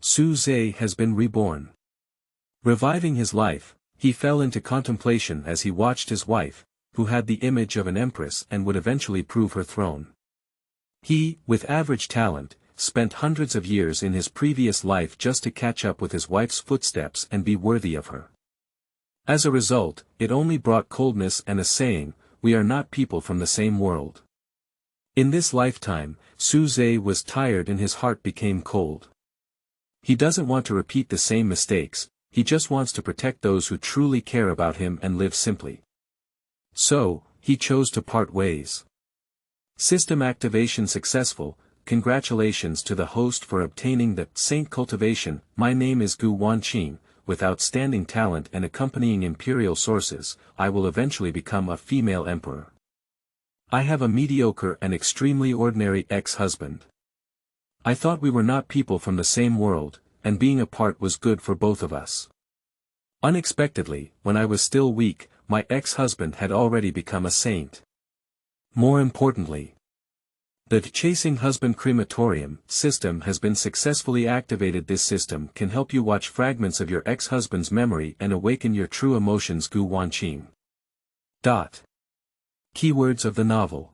Su Zhe has been reborn. Reviving his life, he fell into contemplation as he watched his wife, who had the image of an empress and would eventually prove her throne. He, with average talent, spent hundreds of years in his previous life just to catch up with his wife's footsteps and be worthy of her. As a result, it only brought coldness and a saying, "We are not people from the same world." In this lifetime, Su Zhe was tired and his heart became cold. He doesn't want to repeat the same mistakes, he just wants to protect those who truly care about him and live simply. So, he chose to part ways. System activation successful. Congratulations to the host for obtaining the Saint Cultivation. My name is Gu Wanqing. With outstanding talent and accompanying imperial sources, I will eventually become a female emperor. I have a mediocre and extremely ordinary ex-husband. I thought we were not people from the same world, and being apart was good for both of us. Unexpectedly, when I was still weak, my ex-husband had already become a saint. More importantly, the Chasing Husband Crematorium system has been successfully activated. This system can help you watch fragments of your ex-husband's memory and awaken your true emotions. Gu Wanqing. Keywords of the novel.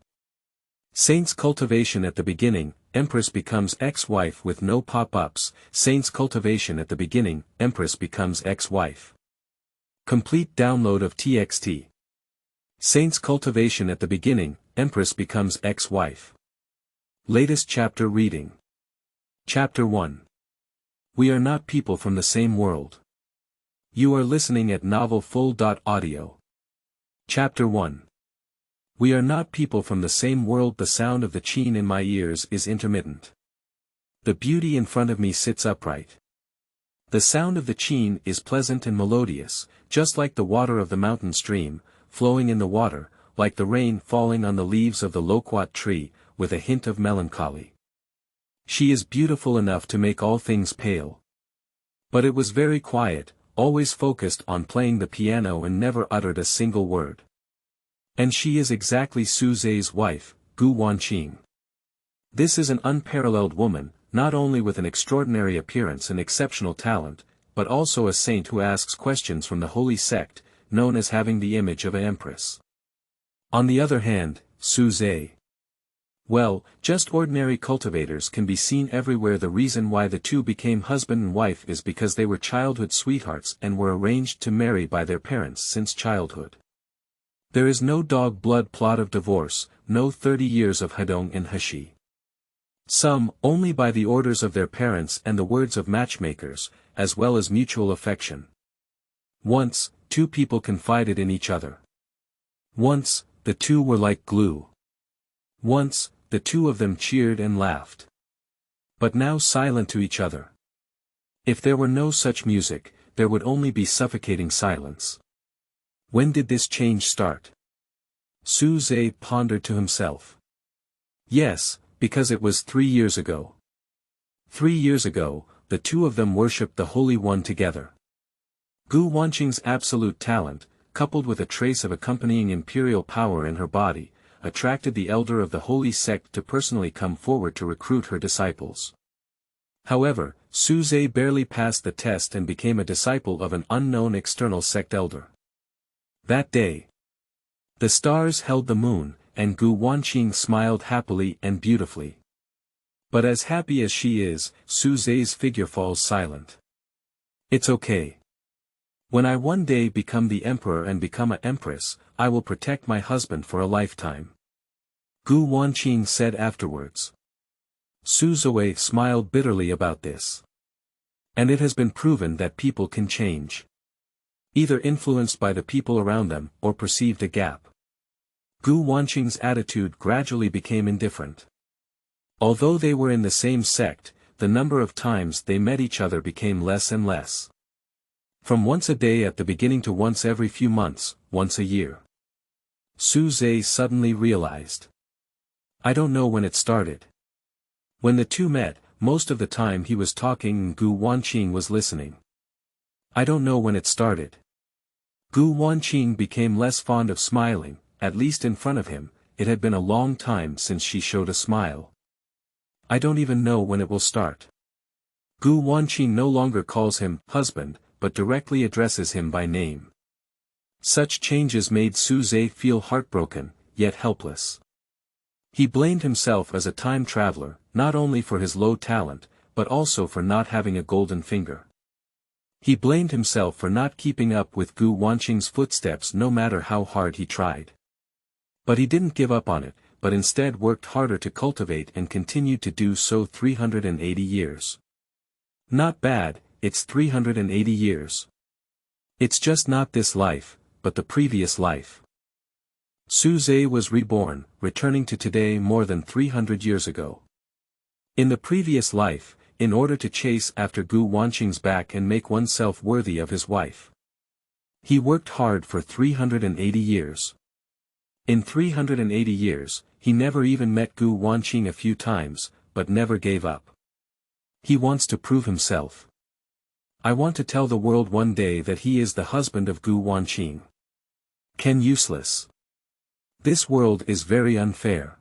Saint's Cultivation at the beginning, Empress becomes ex-wife with no pop-ups. Saint's Cultivation at the beginning, Empress becomes ex-wife. Complete download of TXT. Saint's Cultivation at the beginning, Empress becomes ex-wife. Latest chapter reading. Chapter 1. We are not people from the same world. You are listening at novelfull.audio. Chapter 1. We are not people from the same world. The sound of the qin in my ears is intermittent. The beauty in front of me sits upright. The sound of the qin is pleasant and melodious, just like the water of the mountain stream, flowing in the water, like the rain falling on the leaves of the loquat tree, with a hint of melancholy. She is beautiful enough to make all things pale. But it was very quiet, always focused on playing the piano and never uttered a single word. And she is exactly Su Zhe's wife, Gu Wanqing. This is an unparalleled woman, not only with an extraordinary appearance and exceptional talent, but also a saint who asks questions from the holy sect, known as having the image of an empress. On the other hand, Su Zhe. Well, just ordinary cultivators can be seen everywhere. The reason why the two became husband and wife is because they were childhood sweethearts and were arranged to marry by their parents since childhood. There is no dog blood plot of divorce, no 30 years of Hedong and Heshi. Some, only by the orders of their parents and the words of matchmakers, as well as mutual affection. Once, two people confided in each other. Once, the two were like glue. Once, the two of them cheered and laughed. But now silent to each other. If there were no such music, there would only be suffocating silence. When did this change start? Su Zhe pondered to himself. Yes, because it was 3 years ago. 3 years ago, the two of them worshipped the Holy One together. Gu Wanqing's absolute talent, coupled with a trace of accompanying imperial power in her body, attracted the elder of the holy sect to personally come forward to recruit her disciples. However, Su Zhe barely passed the test and became a disciple of an unknown external sect elder. That day, the stars held the moon, and Gu Wanqing smiled happily and beautifully. But as happy as she is, Su Zhe's figure falls silent. It's okay. When I one day become the emperor and become an empress, I will protect my husband for a lifetime. Gu Wanqing said afterwards. Su Zhe smiled bitterly about this. And it has been proven that people can change. Either influenced by the people around them, or perceived a gap. Gu Wanqing's attitude gradually became indifferent. Although they were in the same sect, the number of times they met each other became less and less. From once a day at the beginning to once every few months, once a year. Su Zhe suddenly realized. I don't know when it started. When the two met, most of the time he was talking and Gu Wanqing was listening. I don't know when it started. Gu Wanqing became less fond of smiling, at least in front of him. It had been a long time since she showed a smile. I don't even know when it will start. Gu Wanqing no longer calls him husband, but directly addresses him by name. Such changes made Su Zhe feel heartbroken, yet helpless. He blamed himself as a time traveler, not only for his low talent, but also for not having a golden finger. He blamed himself for not keeping up with Gu Wanqing's footsteps no matter how hard he tried. But he didn't give up on it, but instead worked harder to cultivate and continued to do so 380 years. Not bad, it's 380 years. It's just not this life, but the previous life. Su Zhe was reborn, returning to today more than 300 years ago. In the previous life, in order to chase after Gu Wanqing's back and make oneself worthy of his wife. He worked hard for 380 years. In 380 years, he never even met Gu Wanqing a few times, but never gave up. He wants to prove himself. I want to tell the world one day that he is the husband of Gu Wanqing. Ken useless. This world is very unfair.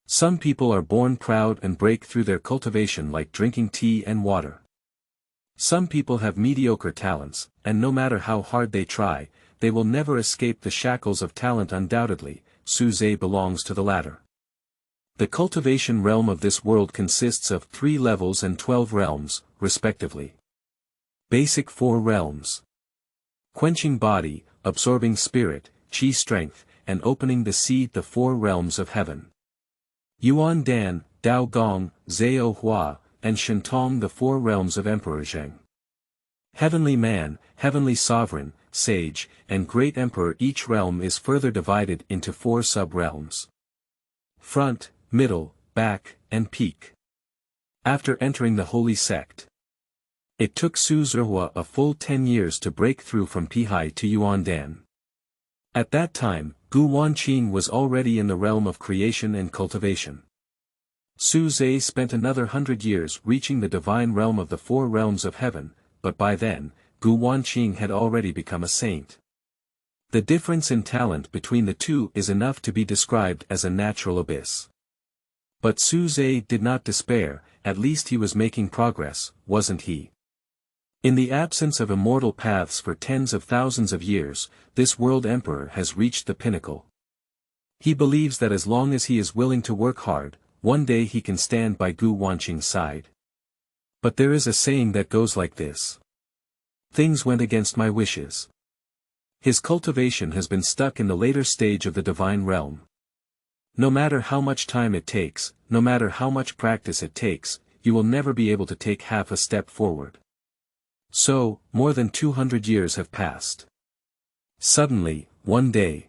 Some people are born proud and break through their cultivation like drinking tea and water. Some people have mediocre talents, and no matter how hard they try, they will never escape the shackles of talent. Undoubtedly, Su Zhe belongs to the latter. The cultivation realm of this world consists of 3 levels and 12 realms, respectively. Basic 4 realms. Quenching body, absorbing spirit, chi strength, and opening the seed, the 4 realms of heaven. Yuan Dan, Dao Gong, Zhao Hua, and Shentong, the 4 realms of Emperor Zheng. Heavenly man, heavenly sovereign, sage, and great emperor. Each realm is further divided into 4 sub-realms. Front, middle, back, and peak. After entering the holy sect, it took Su Zhehua a full 10 years to break through from Pihai to Yuandan. At that time, Gu Wanqing was already in the realm of creation and cultivation. Su Zhe spent another 100 years reaching the divine realm of the 4 realms of heaven, but by then, Gu Wanqing had already become a saint. The difference in talent between the two is enough to be described as a natural abyss. But Su Zhe did not despair, at least he was making progress, wasn't he? In the absence of immortal paths for tens of thousands of years, this world emperor has reached the pinnacle. He believes that as long as he is willing to work hard, one day he can stand by Gu Wanqing's side. But there is a saying that goes like this. Things went against my wishes. His cultivation has been stuck in the later stage of the divine realm. No matter how much time it takes, no matter how much practice it takes, you will never be able to take half a step forward. So, more than 200 years have passed. Suddenly, one day,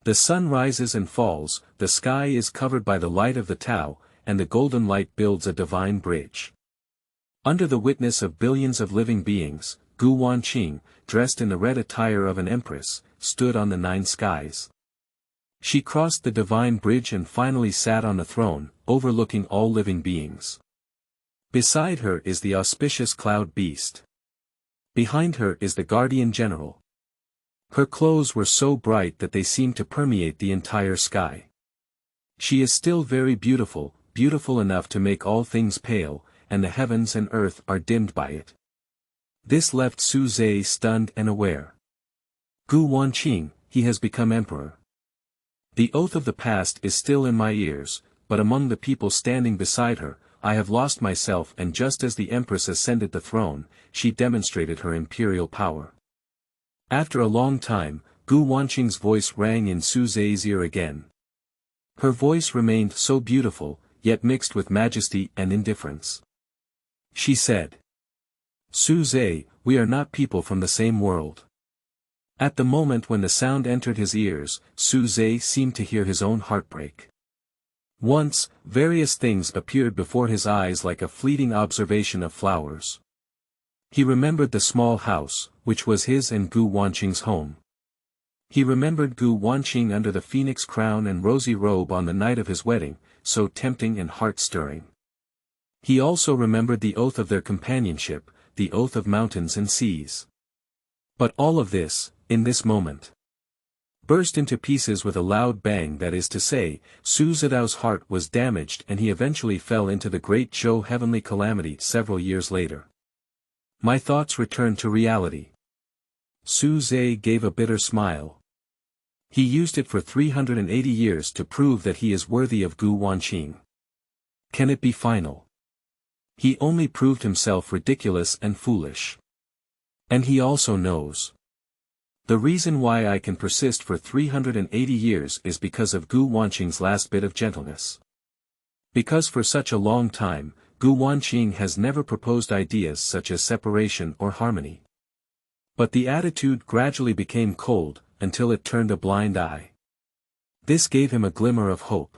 the sun rises and falls, the sky is covered by the light of the Tao, and the golden light builds a divine bridge. Under the witness of billions of living beings, Gu Wanqing, dressed in the red attire of an empress, stood on the 9 skies. She crossed the divine bridge and finally sat on a throne, overlooking all living beings. Beside her is the auspicious cloud beast. Behind her is the guardian general. Her clothes were so bright that they seemed to permeate the entire sky. She is still very beautiful, beautiful enough to make all things pale, and the heavens and earth are dimmed by it. This left Su Zhe stunned and aware. Gu Wanqing, he has become emperor. The oath of the past is still in my ears, but among the people standing beside her, I have lost myself, and just as the Empress ascended the throne, she demonstrated her imperial power. After a long time, Gu Wanqing's voice rang in Su Zhe's ear again. Her voice remained so beautiful, yet mixed with majesty and indifference. She said, Su Zhe, we are not people from the same world. At the moment when the sound entered his ears, Su Zhe seemed to hear his own heart break. Once, various things appeared before his eyes like a fleeting observation of flowers. He remembered the small house, which was his and Gu Wanqing's home. He remembered Gu Wanqing under the phoenix crown and rosy robe on the night of his wedding, so tempting and heart-stirring. He also remembered the oath of their companionship, the oath of mountains and seas. But all of this, in this moment. burst into pieces with a loud bang. That is to say, Su Zidao's heart was damaged and he eventually fell into the Great Zhou heavenly calamity several years later. My thoughts returned to reality. Su Zai gave a bitter smile. He used it for 380 years to prove that he is worthy of Gu Wanqing. Can it be final? He only proved himself ridiculous and foolish. And he also knows. The reason why I can persist for 380 years is because of Gu Wanqing's last bit of gentleness. Because for such a long time, Gu Wanqing has never proposed ideas such as separation or harmony. But the attitude gradually became cold, until it turned a blind eye. This gave him a glimmer of hope.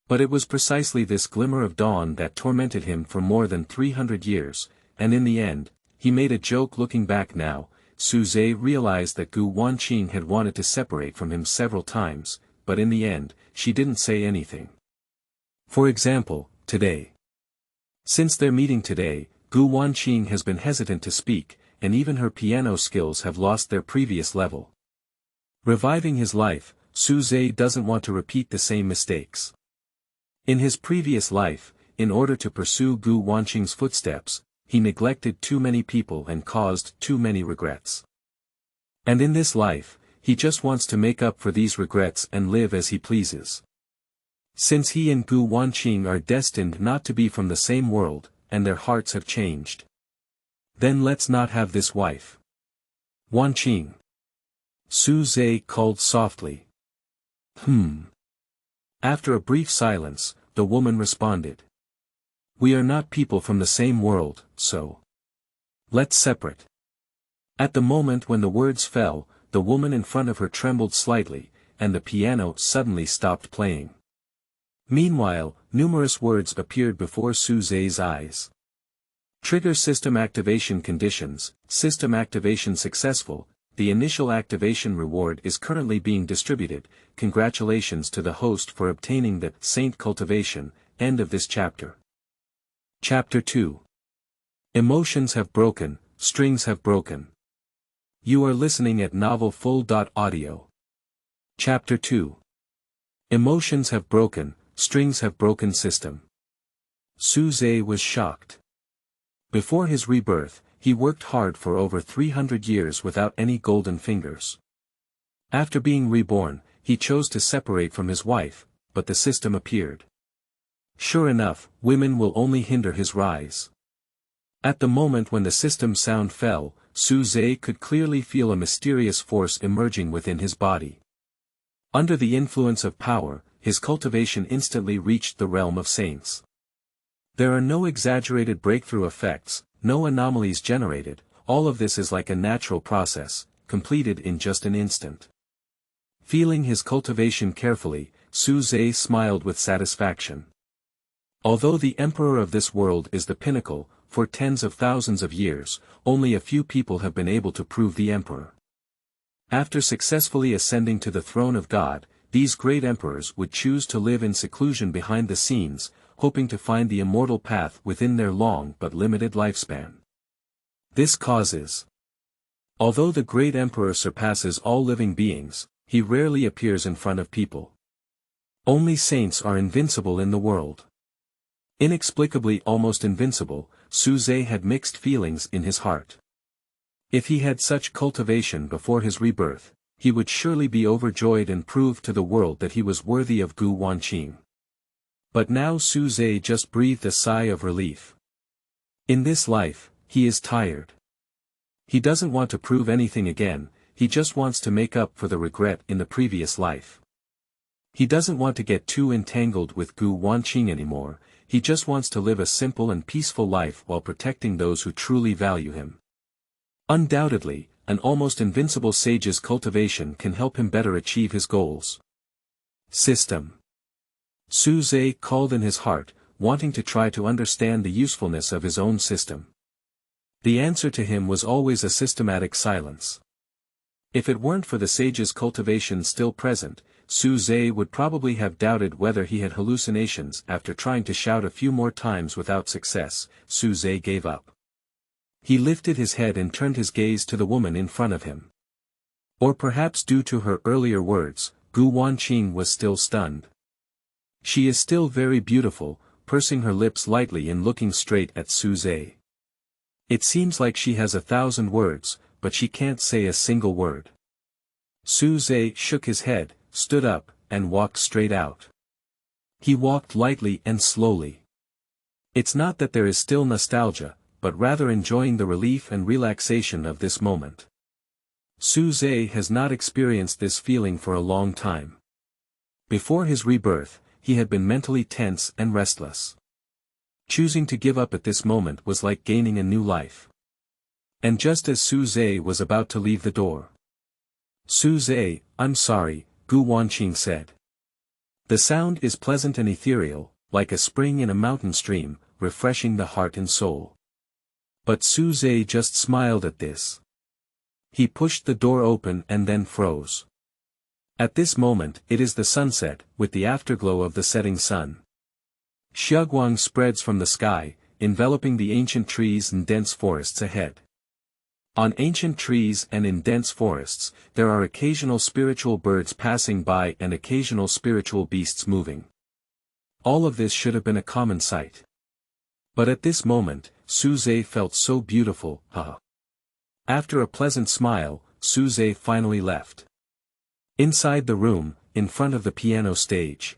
But it was precisely this glimmer of dawn that tormented him for more than 300 years, and in the end, he made a joke. Looking back now, Su Zai realized that Gu Wanqing had wanted to separate from him several times, but in the end, she didn't say anything. For example, today. Since their meeting today, Gu Wanqing has been hesitant to speak, and even her piano skills have lost their previous level. Reviving his life, Su Zai doesn't want to repeat the same mistakes. In his previous life, in order to pursue Gu Wanqing's footsteps, he neglected too many people and caused too many regrets. And in this life, he just wants to make up for these regrets and live as he pleases. Since he and Gu Wanqing are destined not to be from the same world, and their hearts have changed. Then let's not have this wife. Wanqing. Su Zai called softly. After a brief silence, the woman responded. We are not people from the same world, so. Let's separate. At the moment when the words fell, the woman in front of her trembled slightly, and the piano suddenly stopped playing. Meanwhile, numerous words appeared before Su Zai's eyes. Trigger system activation conditions, system activation successful, the initial activation reward is currently being distributed. Congratulations to the host for obtaining the Saint Cultivation. End of this chapter. Chapter 2. Emotions have broken, strings have broken. You are listening at novelfull.audio. Chapter 2. Emotions have broken, strings have broken system. Su Zai was shocked. Before his rebirth, he worked hard for over 300 years without any golden fingers. After being reborn, he chose to separate from his wife, but the system appeared. Sure enough, women will only hinder his rise. At the moment when the system sound fell, Su Zai could clearly feel a mysterious force emerging within his body. Under the influence of power, his cultivation instantly reached the realm of saints. There are no exaggerated breakthrough effects, no anomalies generated, all of this is like a natural process, completed in just an instant. Feeling his cultivation carefully, Su Zai smiled with satisfaction. Although the emperor of this world is the pinnacle, for tens of thousands of years, only a few people have been able to prove the emperor. After successfully ascending to the throne of God, these great emperors would choose to live in seclusion behind the scenes, hoping to find the immortal path within their long but limited lifespan. This causes. Although the great emperor surpasses all living beings, he rarely appears in front of people. Only saints are invincible in the world. Inexplicably almost invincible, Su Zai had mixed feelings in his heart. If he had such cultivation before his rebirth, he would surely be overjoyed and prove to the world that he was worthy of Gu Wanqing. But now Su Zai just breathed a sigh of relief. In this life, he is tired. He doesn't want to prove anything again, he just wants to make up for the regret in the previous life. He doesn't want to get too entangled with Gu Wanqing anymore, he just wants to live a simple and peaceful life while protecting those who truly value him. Undoubtedly, an almost invincible sage's cultivation can help him better achieve his goals. System. Su Zai called in his heart, wanting to try to understand the usefulness of his own system. The answer to him was always a systematic silence. If it weren't for the sage's cultivation still present, Su Zai would probably have doubted whether he had hallucinations. After trying to shout a few more times without success, Su Zai gave up. He lifted his head and turned his gaze to the woman in front of him. Or perhaps due to her earlier words, Gu Wanqing was still stunned. She is still very beautiful, pursing her lips lightly and looking straight at Su Zhe. It seems like she has 1,000 words, but she can't say a single word. Su Zhe shook his head, stood up, and walked straight out. He walked lightly and slowly. It's not that there is still nostalgia, but rather enjoying the relief and relaxation of this moment. Su Zhe has not experienced this feeling for a long time. Before his rebirth, he had been mentally tense and restless. Choosing to give up at this moment was like gaining a new life. And just as Su Zhe was about to leave the door. Su Zhe, I'm sorry, Gu Wanqing said. The sound is pleasant and ethereal, like a spring in a mountain stream, refreshing the heart and soul. But Su Zhe just smiled at this. He pushed the door open and then froze. At this moment it is the sunset, with the afterglow of the setting sun. Xiaoguang spreads from the sky, enveloping the ancient trees and dense forests ahead. On ancient trees and in dense forests, there are occasional spiritual birds passing by and occasional spiritual beasts moving. All of this should have been a common sight. But at this moment, Su Zhe felt so beautiful, After a pleasant smile, Su Zhe finally left. Inside the room, in front of the piano stage.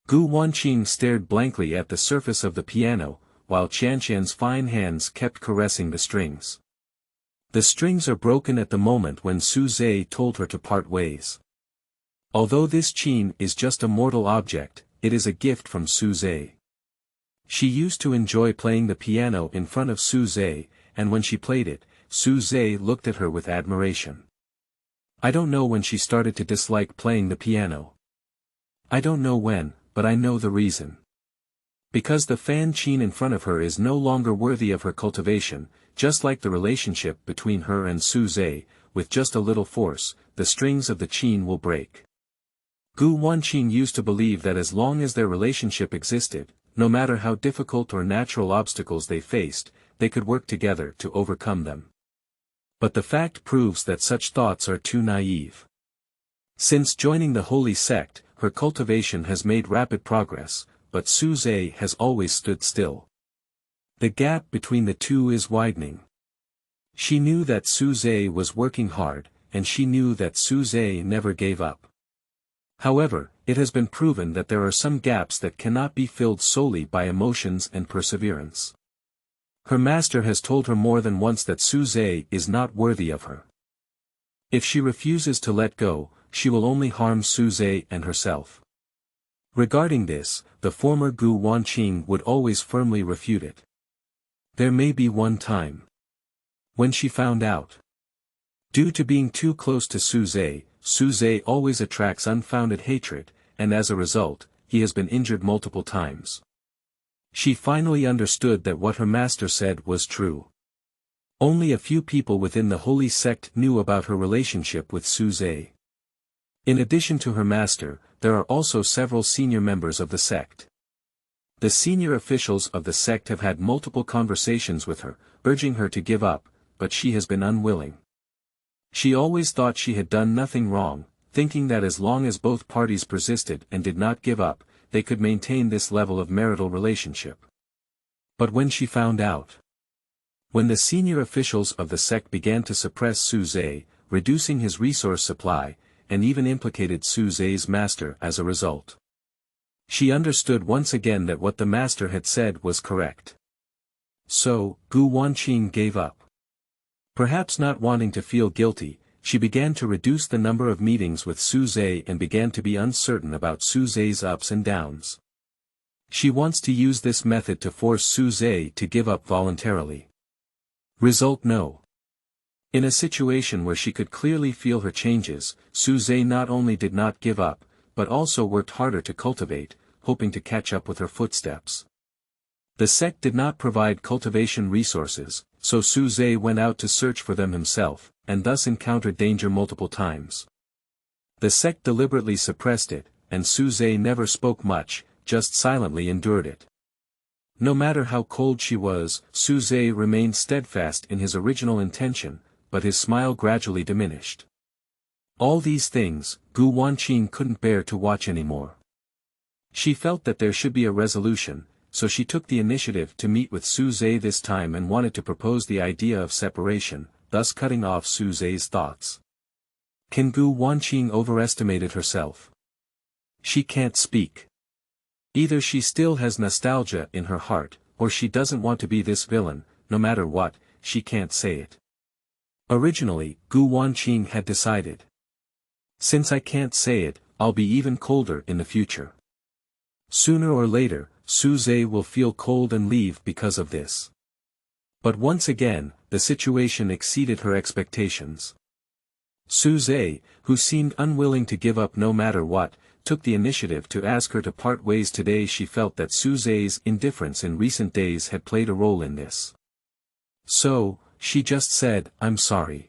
Gu Wanqing stared blankly at the surface of the piano, while Qianqian's fine hands kept caressing the strings. The strings are broken at the moment when Su Zhe told her to part ways. Although this qin is just a mortal object, it is a gift from Su Zhe. She used to enjoy playing the piano in front of Su Zhe, and when she played it, Su Zhe looked at her with admiration. I don't know when she started to dislike playing the piano. I don't know when, but I know the reason. Because the fan qin in front of her is no longer worthy of her cultivation, just like the relationship between her and Su Zhe, with just a little force, the strings of the qin will break. Gu Wanqing used to believe that as long as their relationship existed, no matter how difficult or natural obstacles they faced, they could work together to overcome them. But the fact proves that such thoughts are too naive. Since joining the holy sect, her cultivation has made rapid progress, but Su Zhe has always stood still. The gap between the two is widening. She knew that Su Zhe was working hard, and she knew that Su Zhe never gave up. However, it has been proven that there are some gaps that cannot be filled solely by emotions and perseverance. Her master has told her more than once that Su Zhe is not worthy of her. If she refuses to let go, she will only harm Su Zhe and herself. Regarding this, the former Gu Wanqing would always firmly refute it. There may be one time when she found out. Due to being too close to Su Zhe always attracts unfounded hatred, and as a result, he has been injured multiple times. She finally understood that what her master said was true. Only a few people within the holy sect knew about her relationship with Su Zhe. In addition to her master, there are also several senior members of the sect. The senior officials of the sect have had multiple conversations with her, urging her to give up, but she has been unwilling. She always thought she had done nothing wrong, thinking that as long as both parties persisted and did not give up, they could maintain this level of marital relationship. But when she found out, when the senior officials of the sect began to suppress Su Zhe, reducing his resource supply, and even implicated Su Zhe's master as a result, she understood once again that what the master had said was correct. So, Gu Wanqing gave up. Perhaps not wanting to feel guilty, she began to reduce the number of meetings with Su Zhe and began to be uncertain about Su Zhe's ups and downs. She wants to use this method to force Su Zhe to give up voluntarily. Result: no. In a situation where she could clearly feel her changes, Su Zhe not only did not give up, but also worked harder to cultivate, hoping to catch up with her footsteps. The sect did not provide cultivation resources, so Su Zhe went out to search for them himself, and thus encountered danger multiple times. The sect deliberately suppressed it, and Su Zhe never spoke much, just silently endured it. No matter how cold she was, Su Zhe remained steadfast in his original intention, but his smile gradually diminished. All these things, Gu Wanqing couldn't bear to watch anymore. She felt that there should be a resolution, so she took the initiative to meet with Su Zhe this time and wanted to propose the idea of separation, thus cutting off Su Zhe's thoughts. Can Gu Wanqing overestimated herself? She can't speak. Either she still has nostalgia in her heart, or she doesn't want to be this villain. No matter what, she can't say it. Originally, Gu Wanqing had decided. Since I can't say it, I'll be even colder in the future. Sooner or later, Su Zhe will feel cold and leave because of this. But once again, the situation exceeded her expectations. Su Zhe, who seemed unwilling to give up no matter what, took the initiative to ask her to part ways today. She felt that Su Zhe's indifference in recent days had played a role in this. So, she just said, "I'm sorry."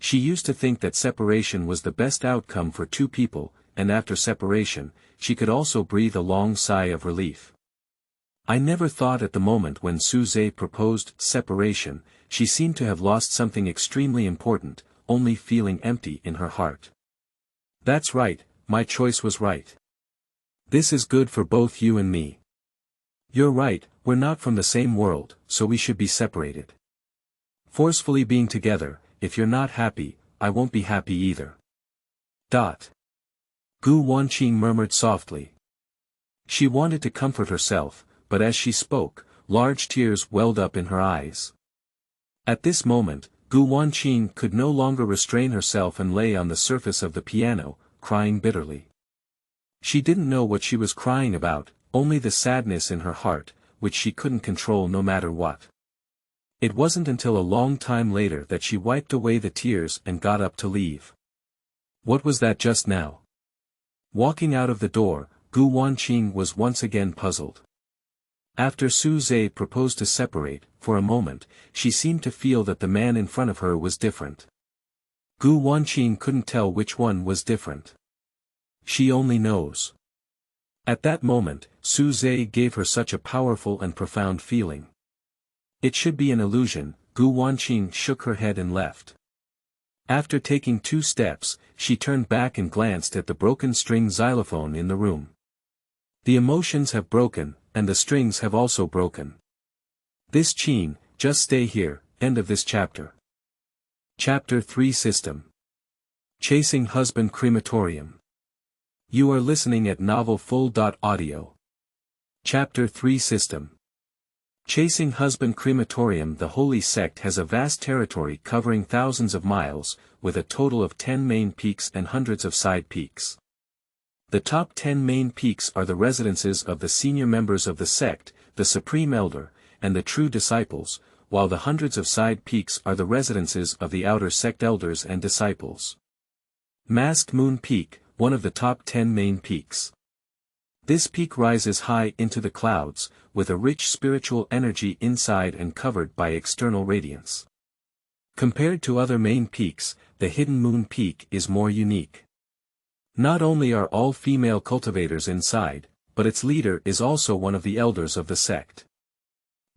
She used to think that separation was the best outcome for two people, and after separation, she could also breathe a long sigh of relief. I never thought at the moment when Su Zhe proposed separation, she seemed to have lost something extremely important, only feeling empty in her heart. That's right, my choice was right. This is good for both you and me. You're right, we're not from the same world, so we should be separated. Forcefully being together, if you're not happy, I won't be happy either. Gu Wanqing murmured softly. She wanted to comfort herself, but as she spoke, large tears welled up in her eyes. At this moment, Gu Wanqing could no longer restrain herself and lay on the surface of the piano, crying bitterly. She didn't know what she was crying about, only the sadness in her heart, which she couldn't control no matter what. It wasn't until a long time later that she wiped away the tears and got up to leave. What was that just now? Walking out of the door, Gu Wanqing was once again puzzled. After Su Zhe proposed to separate, for a moment, she seemed to feel that the man in front of her was different. Gu Wanqing couldn't tell which one was different. She only knows. At that moment, Su Zhe gave her such a powerful and profound feeling. It should be an illusion. Gu Wanqing shook her head and left. After taking 2 steps, she turned back and glanced at the broken string xylophone in the room. The emotions have broken, and the strings have also broken. This Qing, just stay here. End of this chapter. Chapter 3 System. Chasing Husband Crematorium. You are listening at novelfull.audio. Chapter 3 System. Chasing Husband Crematorium. The holy sect has a vast territory covering thousands of miles, with a total of 10 main peaks and hundreds of side peaks. The top 10 main peaks are the residences of the senior members of the sect, the supreme elder, and the true disciples, while the hundreds of side peaks are the residences of the outer sect elders and disciples. Masked Moon Peak, one of the top 10 main peaks. This peak rises high into the clouds, with a rich spiritual energy inside and covered by external radiance. Compared to other main peaks, the Hidden Moon Peak is more unique. Not only are all female cultivators inside, but its leader is also one of the elders of the sect.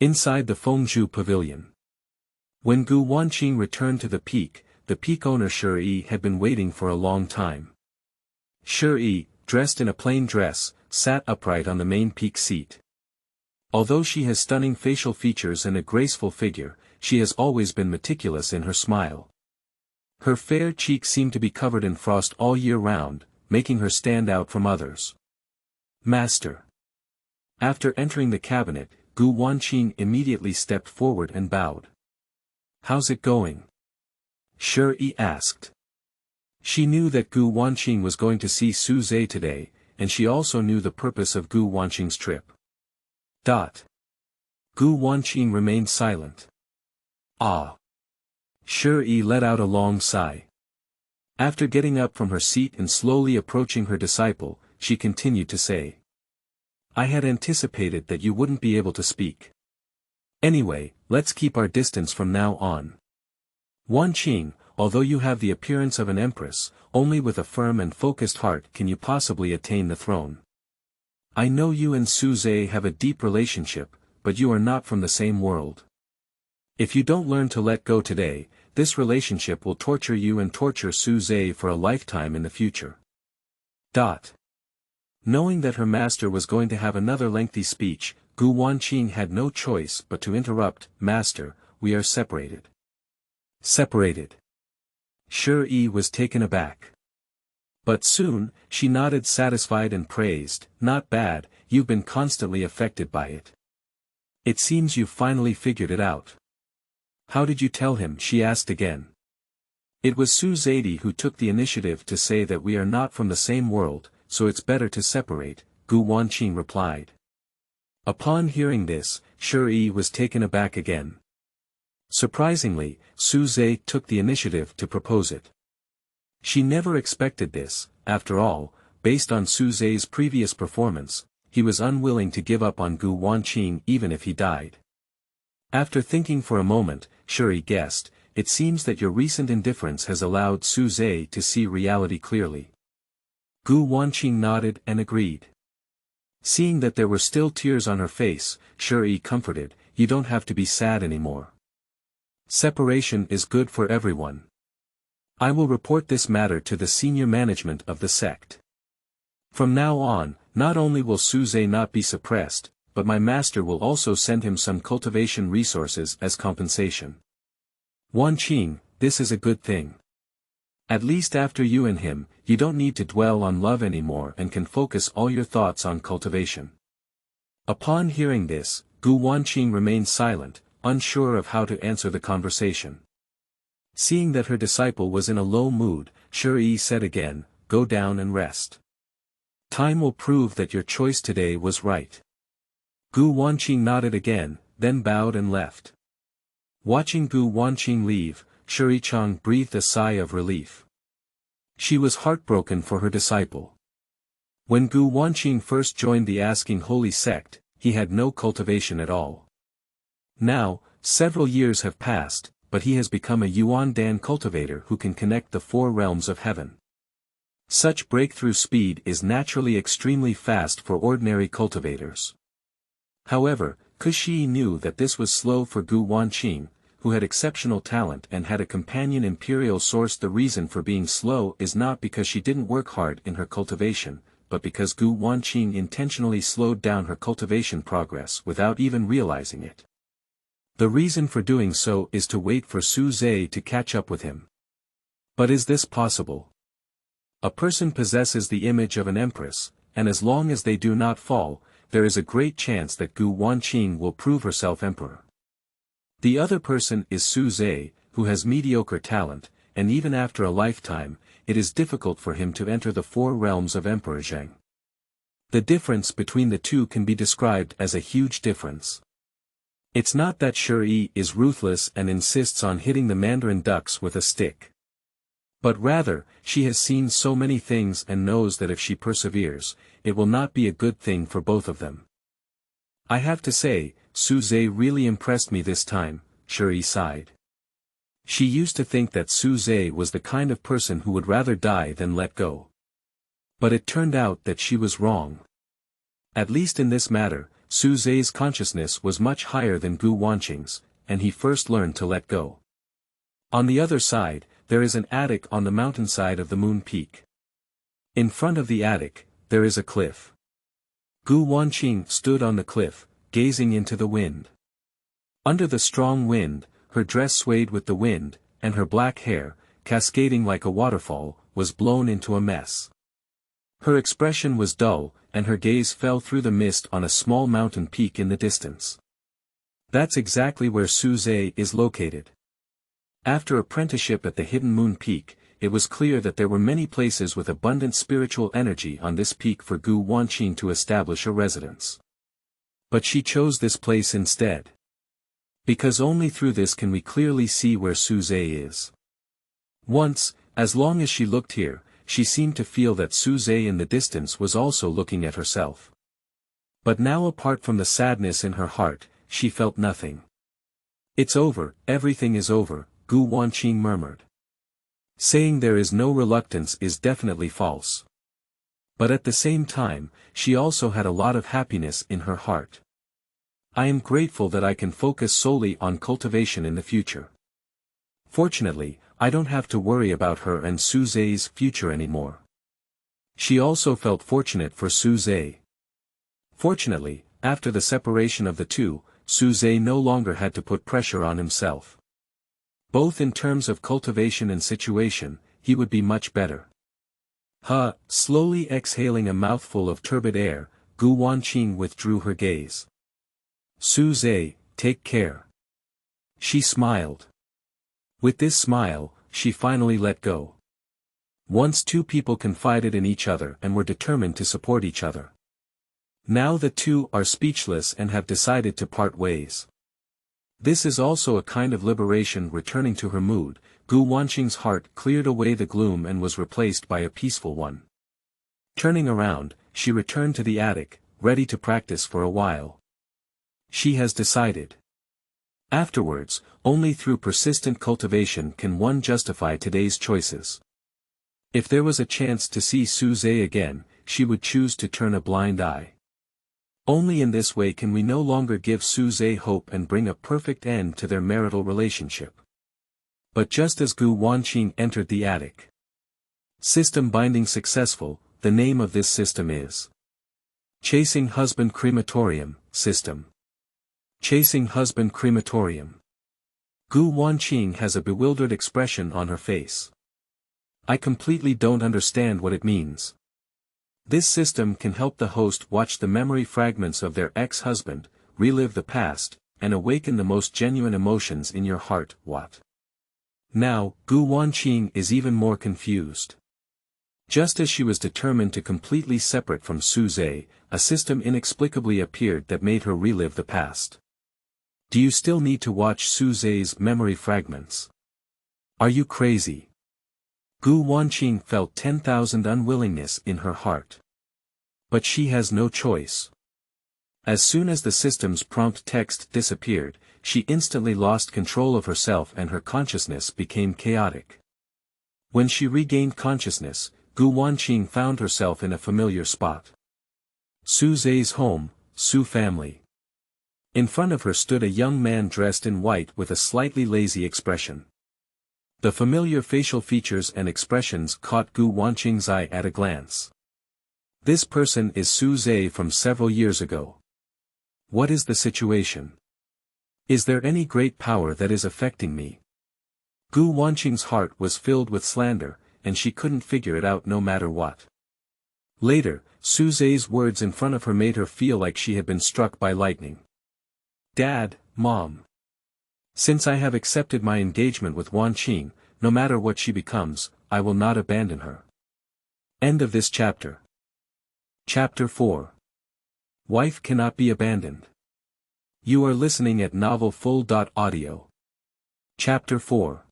Inside the Fengzhu Pavilion. When Gu Wanqing returned to the peak owner Shi had been waiting for a long time. Shi, dressed in a plain dress, sat upright on the main peak seat. Although she has stunning facial features and a graceful figure, she has always been meticulous in her smile. Her fair cheeks seem to be covered in frost all year round, making her stand out from others. Master. After entering the cabinet, Gu Wanqing immediately stepped forward and bowed. How's it going? Shi asked. She knew that Gu Wanqing was going to see Su Zhe today, and she also knew the purpose of Gu Wanqing's trip. Gu Wanqing remained silent. Ah. Shi let out a long sigh. After getting up from her seat and slowly approaching her disciple, she continued to say. I had anticipated that you wouldn't be able to speak. Anyway, let's keep our distance from now on. Wanqing, although you have the appearance of an empress, only with a firm and focused heart can you possibly attain the throne. I know you and Su Zhe have a deep relationship, but you are not from the same world. If you don't learn to let go today, this relationship will torture you and torture Su Zhe for a lifetime in the future. Knowing that her master was going to have another lengthy speech, Gu Wanqing had no choice but to interrupt. Master, we are separated. Separated. Shi was taken aback. But soon, she nodded satisfied and praised, not bad, you've been constantly affected by it. It seems you've finally figured it out. How did you tell him? She asked again. It was Su Zhe who took the initiative to say that we are not from the same world, so it's better to separate, Gu Wanqing replied. Upon hearing this, Shi was taken aback again. Surprisingly, Su Zhe took the initiative to propose it. She never expected this. After all, based on Su Zhe's previous performance, he was unwilling to give up on Gu Wanqing even if he died. After thinking for a moment, Shi guessed, it seems that your recent indifference has allowed Su Zhe to see reality clearly. Gu Wanqing nodded and agreed. Seeing that there were still tears on her face, Shi comforted, you don't have to be sad anymore. Separation is good for everyone. I will report this matter to the senior management of the sect. From now on, not only will Su Zhe not be suppressed, but my master will also send him some cultivation resources as compensation. Wanqing, this is a good thing. At least after you and him, you don't need to dwell on love anymore and can focus all your thoughts on cultivation. Upon hearing this, Gu Wanqing remained silent, unsure of how to answer the conversation. Seeing that her disciple was in a low mood, Shi said again, go down and rest. Time will prove that your choice today was right. Gu Wanqing nodded again, then bowed and left. Watching Gu Wanqing leave, Shi Chang breathed a sigh of relief. She was heartbroken for her disciple. When Gu Wanqing first joined the Asking Holy Sect, he had no cultivation at all. Now, several years have passed, but he has become a Yuan-Dan cultivator who can connect the four realms of heaven. Such breakthrough speed is naturally extremely fast for ordinary cultivators. However, Kushi knew that this was slow for Gu Wanqing, who had exceptional talent and had a companion imperial source. The reason for being slow is not because she didn't work hard in her cultivation, but because Gu Wanqing intentionally slowed down her cultivation progress without even realizing it. The reason for doing so is to wait for Su Zhe to catch up with him. But is this possible? A person possesses the image of an empress, and as long as they do not fall, there is a great chance that Gu Wanqing will prove herself emperor. The other person is Su Zhe, who has mediocre talent, and even after a lifetime, it is difficult for him to enter the four realms of Emperor Zheng. The difference between the two can be described as a huge difference. It's not that Shi is ruthless and insists on hitting the mandarin ducks with a stick. But rather, she has seen so many things and knows that if she perseveres, it will not be a good thing for both of them. I have to say, Su Zhe really impressed me this time, Shi sighed. She used to think that Su Zhe was the kind of person who would rather die than let go. But it turned out that she was wrong. At least in this matter, Su Zhe's consciousness was much higher than Gu Wanqing's, and he first learned to let go. On the other side, there is an attic on the mountainside of the Moon Peak. In front of the attic, there is a cliff. Gu Wanqing stood on the cliff, gazing into the wind. Under the strong wind, her dress swayed with the wind, and her black hair, cascading like a waterfall, was blown into a mess. Her expression was dull, and her gaze fell through the mist on a small mountain peak in the distance. That's exactly where Su Zhe is located. After apprenticeship at the hidden Moon Peak, it was clear that there were many places with abundant spiritual energy on this peak for Gu Wanqing to establish a residence. But she chose this place instead. Because only through this can we clearly see where Su Zhe is. Once, as long as she looked here, she seemed to feel that Su Zhe in the distance was also looking at herself. But now, apart from the sadness in her heart, she felt nothing. It's over, everything is over, Gu Wanqing murmured. Saying there is no reluctance is definitely false. But at the same time, she also had a lot of happiness in her heart. I am grateful that I can focus solely on cultivation in the future. Fortunately, I don't have to worry about her and Suze's future anymore. She also felt fortunate for Suze. Fortunately, after the separation of the two, Suze no longer had to put pressure on himself. Both in terms of cultivation and situation, he would be much better. Slowly exhaling a mouthful of turbid air, Gu Wanqing withdrew her gaze. Suze, take care. She smiled. With this smile, she finally let go. Once two people confided in each other and were determined to support each other. Now the two are speechless and have decided to part ways. This is also a kind of liberation. Returning to her mood, Gu Wanqing's heart cleared away the gloom and was replaced by a peaceful one. Turning around, she returned to the attic, ready to practice for a while. She has decided. Afterwards, only through persistent cultivation can one justify today's choices. If there was a chance to see Suze again, she would choose to turn a blind eye. Only in this way can we no longer give Suze hope and bring a perfect end to their marital relationship. But just as Gu Wanqing entered the attic. System binding successful, the name of this system is Chasing Husband Crematorium, System. Chasing Husband Crematorium. Gu Wanqing has a bewildered expression on her face. I completely don't understand what it means. This system can help the host watch the memory fragments of their ex-husband, relive the past, and awaken the most genuine emotions in your heart. What? Now, Gu Wanqing is even more confused. Just as she was determined to completely separate from Suze, a system inexplicably appeared that made her relive the past. Do you still need to watch Suze's memory fragments? Are you crazy? Gu Wanqing felt 10,000 unwillingness in her heart. But she has no choice. As soon as the system's prompt text disappeared, she instantly lost control of herself and her consciousness became chaotic. When she regained consciousness, Gu Wanqing found herself in a familiar spot. Suze's home, Su family. In front of her stood a young man dressed in white with a slightly lazy expression. The familiar facial features and expressions caught Gu Wanqing's eye at a glance. This person is Suze from several years ago. What is the situation? Is there any great power that is affecting me? Gu Wanqing's heart was filled with slander, and she couldn't figure it out no matter what. Later, Suze's words in front of her made her feel like she had been struck by lightning. Dad, Mom. Since I have accepted my engagement with Wanqing, no matter what she becomes, I will not abandon her. End of this chapter. Chapter 4. Wife cannot be abandoned. You are listening at novelfull.audio. Chapter 4.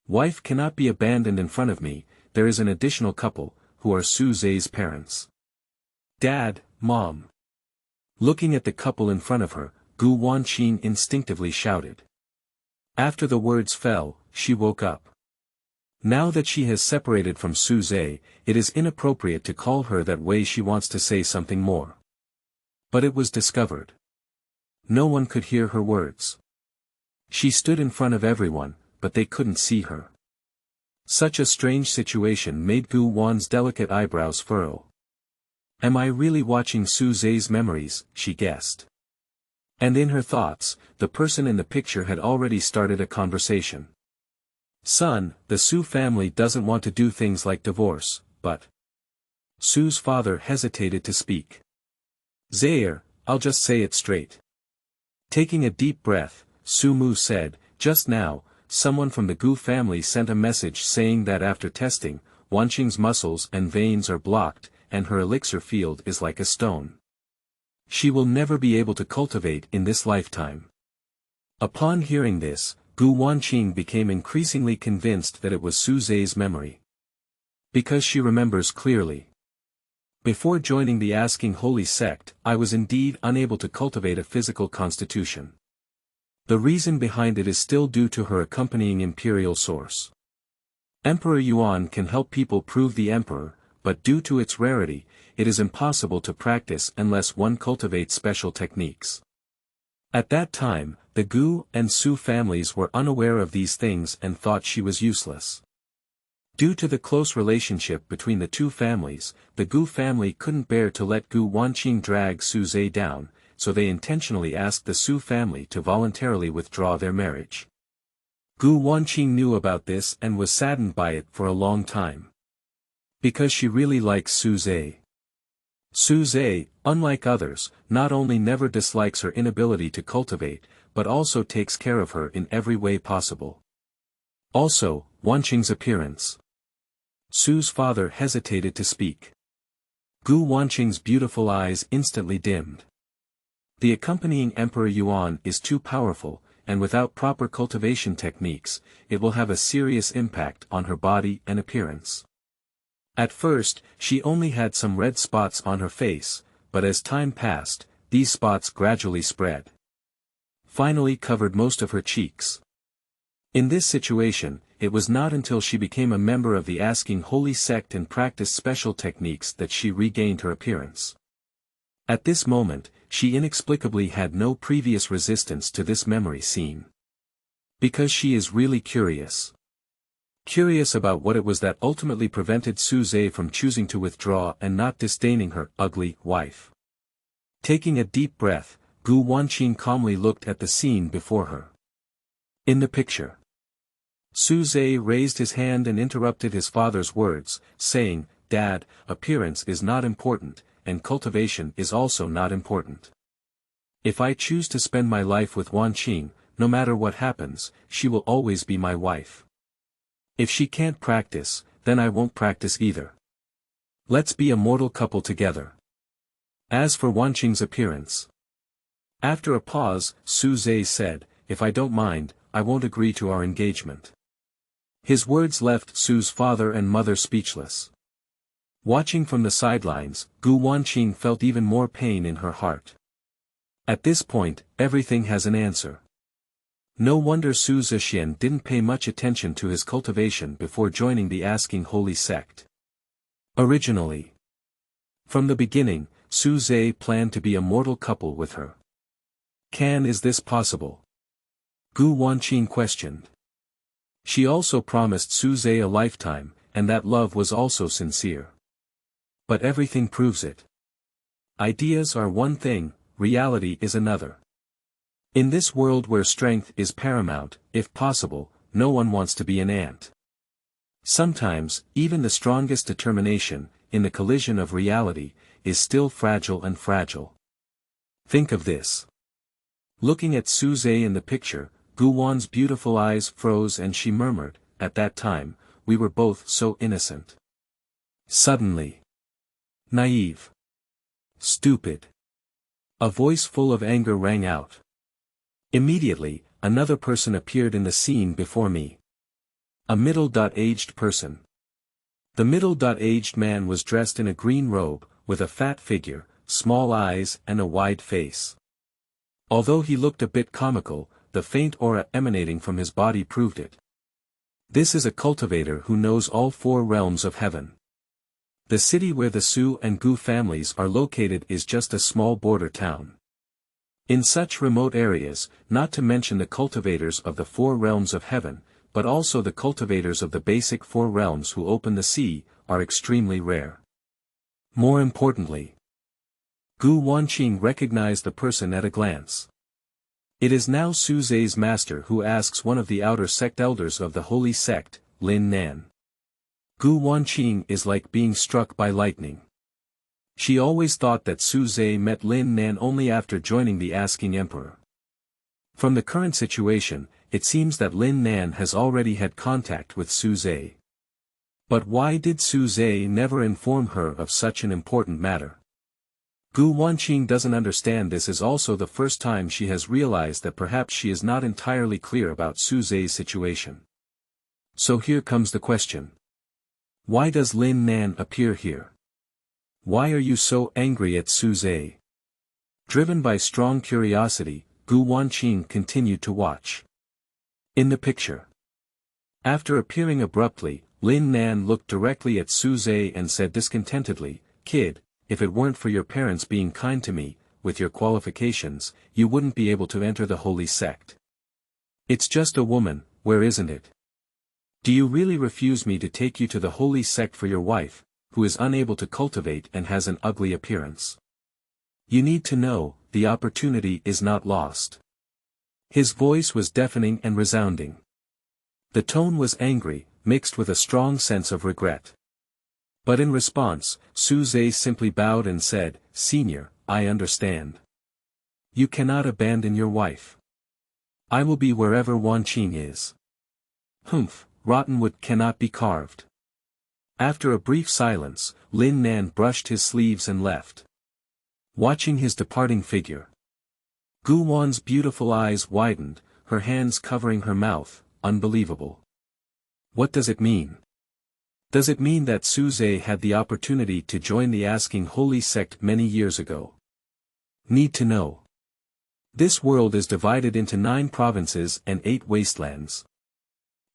Wife cannot be abandoned. In front of me, there is an additional couple, who are Suze's parents. Dad, Mom. Looking at the couple in front of her, Gu Wanqing instinctively shouted. After the words fell, she woke up. Now that she has separated from Suze, it is inappropriate to call her that way. She wants to say something more. But it was discovered. No one could hear her words. She stood in front of everyone, but they couldn't see her. Such a strange situation made Gu Wan's delicate eyebrows furrow. Am I really watching Suze's memories, she guessed. And in her thoughts, the person in the picture had already started a conversation. Son, the Su family doesn't want to do things like divorce, but... Su's father hesitated to speak. Zaire, I'll just say it straight. Taking a deep breath, Su Mu said, just now, someone from the Gu family sent a message saying that after testing, Wanqing's muscles and veins are blocked, and her elixir field is like a stone. She will never be able to cultivate in this lifetime. Upon hearing this, Gu Wanqing became increasingly convinced that it was Suze's memory. Because she remembers clearly. Before joining the Asking Holy Sect, I was indeed unable to cultivate a physical constitution. The reason behind it is still due to her accompanying imperial source. Emperor Yuan can help people prove the emperor, but due to its rarity, it is impossible to practice unless one cultivates special techniques. At that time, the Gu and Su families were unaware of these things and thought she was useless. Due to the close relationship between the two families, the Gu family couldn't bear to let Gu Wanqing drag Su Zhe down, so they intentionally asked the Su family to voluntarily withdraw their marriage. Gu Wanqing knew about this and was saddened by it for a long time. Because she really likes Su Zhe. Su Zhe, unlike others, not only never dislikes her inability to cultivate, but also takes care of her in every way possible. Also, Wanqing's appearance. Su's father hesitated to speak. Gu Wanqing's beautiful eyes instantly dimmed. The accompanying Emperor Yuan is too powerful, and without proper cultivation techniques, it will have a serious impact on her body and appearance. At first, she only had some red spots on her face, but as time passed, these spots gradually spread. Finally covered most of her cheeks. In this situation, it was not until she became a member of the Asking Holy Sect and practiced special techniques that she regained her appearance. At this moment, she inexplicably had no previous resistance to this memory scene. Because she is really curious. Curious about what it was that ultimately prevented Su Zhe from choosing to withdraw and not disdaining her ugly wife. Taking a deep breath, Gu Wanqing calmly looked at the scene before her. In the picture, Su Zhe raised his hand and interrupted his father's words, saying, "Dad, appearance is not important, and cultivation is also not important. If I choose to spend my life with Wanqing, no matter what happens, she will always be my wife. If she can't practice, then I won't practice either. Let's be a mortal couple together." As for Wanqing's appearance. After a pause, Su Zhe said, "If I don't mind, I won't agree to our engagement." His words left Su's father and mother speechless. Watching from the sidelines, Gu Wanqing felt even more pain in her heart. At this point, everything has an answer. No wonder Su Zhixian didn't pay much attention to his cultivation before joining the Asking Holy Sect. Originally, from the beginning, Su Zhe planned to be a mortal couple with her. Is this possible? Gu Wanqing questioned. She also promised Su Zhe a lifetime, and that love was also sincere. But everything proves it. Ideas are one thing, reality is another. In this world where strength is paramount, if possible, no one wants to be an ant. Sometimes, even the strongest determination, in the collision of reality, is still fragile and fragile. Think of this. Looking at Su Zhe in the picture, Gu Wan's beautiful eyes froze and she murmured, "At that time, we were both so innocent. Suddenly. Naive. Stupid." A voice full of anger rang out. Immediately, another person appeared in the scene before me. A middle-aged person. The middle-aged man was dressed in a green robe, with a fat figure, small eyes and a wide face. Although he looked a bit comical, the faint aura emanating from his body proved it. This is a cultivator who knows all four realms of heaven. The city where the Su and Gu families are located is just a small border town. In such remote areas, not to mention the cultivators of the four realms of heaven, but also the cultivators of the basic four realms who open the sea, are extremely rare. More importantly, Gu Wanqing recognized the person at a glance. It is now Su Zhe's master who asks one of the outer sect elders of the holy sect, Lin Nan. Gu Wanqing is like being struck by lightning. She always thought that Su Zhe met Lin Nan only after joining the Asking Emperor. From the current situation, it seems that Lin Nan has already had contact with Su Zhe. But why did Su Zhe never inform her of such an important matter? Gu Wanqing doesn't understand. This is also the first time she has realized that perhaps she is not entirely clear about Su Zhe's situation. So here comes the question. Why does Lin Nan appear here? Why are you so angry at Su Zhe? Driven by strong curiosity, Gu Wanqing continued to watch. In the picture. After appearing abruptly, Lin Nan looked directly at Su Zhe and said discontentedly, "Kid, if it weren't for your parents being kind to me, with your qualifications, you wouldn't be able to enter the holy sect. It's just a woman, where isn't it? Do you really refuse me to take you to the holy sect for your wife, who is unable to cultivate and has an ugly appearance? You need to know, the opportunity is not lost. His voice was deafening and resounding. The tone was angry, mixed with a strong sense of regret. But in response, Suze simply bowed and said, "Senior, I understand. You cannot abandon your wife. I will be wherever Wanqing is." "Humph, rotten wood cannot be carved." After a brief silence, Lin Nan brushed his sleeves and left. Watching his departing figure, Gu Wan's beautiful eyes widened, her hands covering her mouth. Unbelievable. What does it mean? Does it mean that Suze had the opportunity to join the Asking Holy Sect many years ago? Need to know. This world is divided into 9 provinces and 8 wastelands.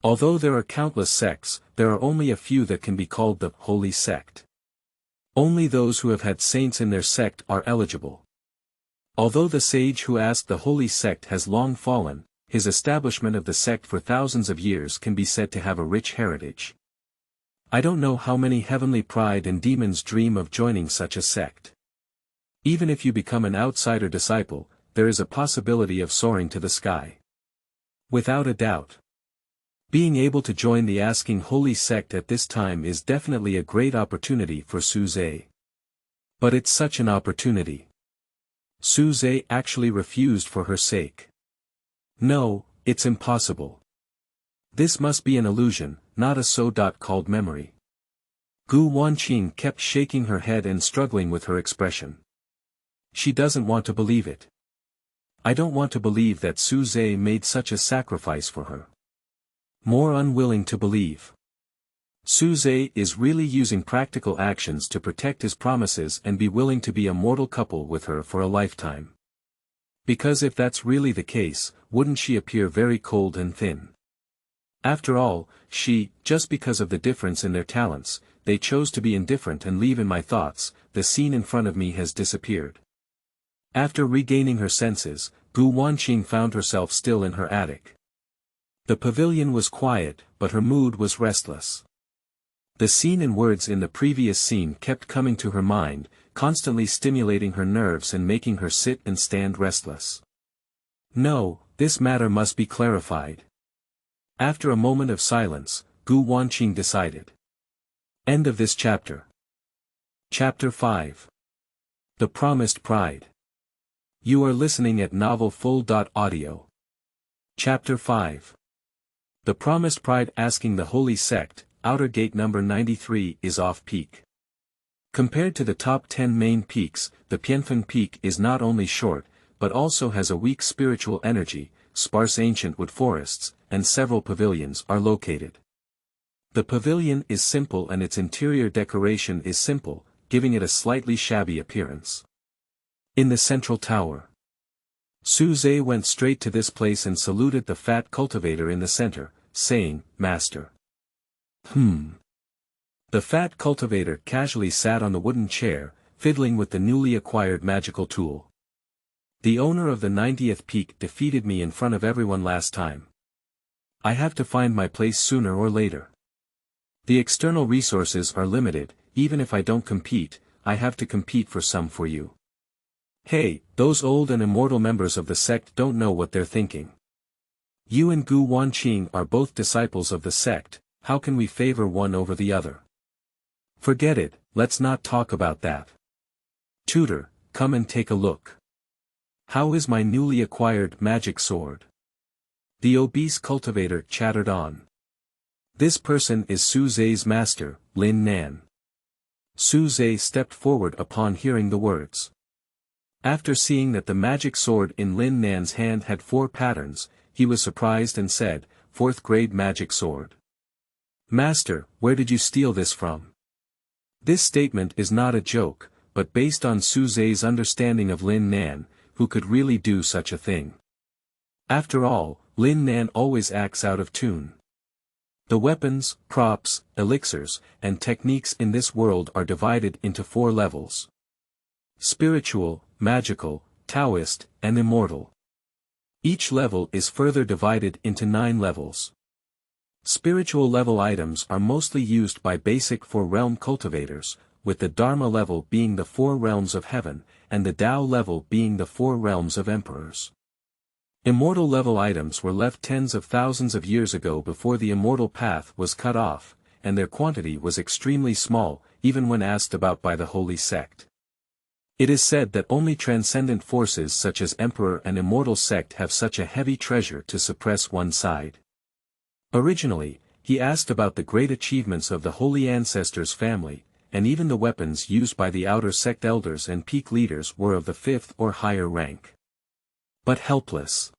Although there are countless sects, there are only a few that can be called the Holy Sect. Only those who have had saints in their sect are eligible. Although the sage who asked the Holy Sect has long fallen, his establishment of the sect for thousands of years can be said to have a rich heritage. I don't know how many heavenly pride and demons dream of joining such a sect. Even if you become an outsider disciple, there is a possibility of soaring to the sky. Without a doubt. Being able to join the Asking Holy Sect at this time is definitely a great opportunity for Suze. But it's such an opportunity. Suze actually refused for her sake. No, it's impossible. This must be an illusion, not a so-called memory. Gu Wanqing kept shaking her head and struggling with her expression. She doesn't want to believe it. I don't want to believe that Suze made such a sacrifice for her. More unwilling to believe. Suze is really using practical actions to protect his promises and be willing to be a mortal couple with her for a lifetime. Because if that's really the case, wouldn't she appear very cold and thin? After all, just because of the difference in their talents, they chose to be indifferent and leave in my thoughts, the scene in front of me has disappeared. After regaining her senses, Gu Wanqing found herself still in her attic. The pavilion was quiet, but her mood was restless. The scene and words in the previous scene kept coming to her mind, constantly stimulating her nerves and making her sit and stand restless. No, this matter must be clarified. After a moment of silence, Gu Wanqing decided. End of this chapter. Chapter 5. The Promised Pride. You are listening at novelfull.audio. Chapter 5. The Promised Pride. Asking the Holy Sect, Outer Gate number 93 is off-peak. Compared to the top 10 main peaks, the Pianfeng Peak is not only short, but also has a weak spiritual energy, sparse ancient wood forests, and several pavilions are located. The pavilion is simple and its interior decoration is simple, giving it a slightly shabby appearance. In the central tower, Suze went straight to this place and saluted the fat cultivator in the center, saying, "Master." The fat cultivator casually sat on the wooden chair, fiddling with the newly acquired magical tool. The owner of the 90th peak defeated me in front of everyone last time. I have to find my place sooner or later. The external resources are limited, even if I don't compete, I have to compete for some for you. Hey, those old and immortal members of the sect don't know what they're thinking. You and Gu Wanqing are both disciples of the sect, how can we favor one over the other? Forget it, let's not talk about that. Tutor, come and take a look. How is my newly acquired magic sword? The obese cultivator chattered on. This person is Suze's master, Lin Nan. Suze stepped forward upon hearing the words. After seeing that the magic sword in Lin Nan's hand had 4 patterns, he was surprised and said, "4th grade magic sword. Master, where did you steal this from?" This statement is not a joke, but based on Suze's understanding of Lin Nan, who could really do such a thing. After all, Lin Nan always acts out of tune. The weapons, props, elixirs, and techniques in this world are divided into 4 levels. Spiritual, magical, Taoist, and immortal. Each level is further divided into 9 levels. Spiritual level items are mostly used by basic 4-realm cultivators, with the Dharma level being the 4 realms of heaven, and the Tao level being the 4 realms of emperors. Immortal level items were left tens of thousands of years ago before the immortal path was cut off, and their quantity was extremely small, even when asked about by the holy sect. It is said that only transcendent forces such as Emperor and Immortal sect have such a heavy treasure to suppress one side. Originally, he asked about the great achievements of the Holy Ancestors' family, and even the weapons used by the outer sect elders and peak leaders were of the 5th or higher rank. But helpless.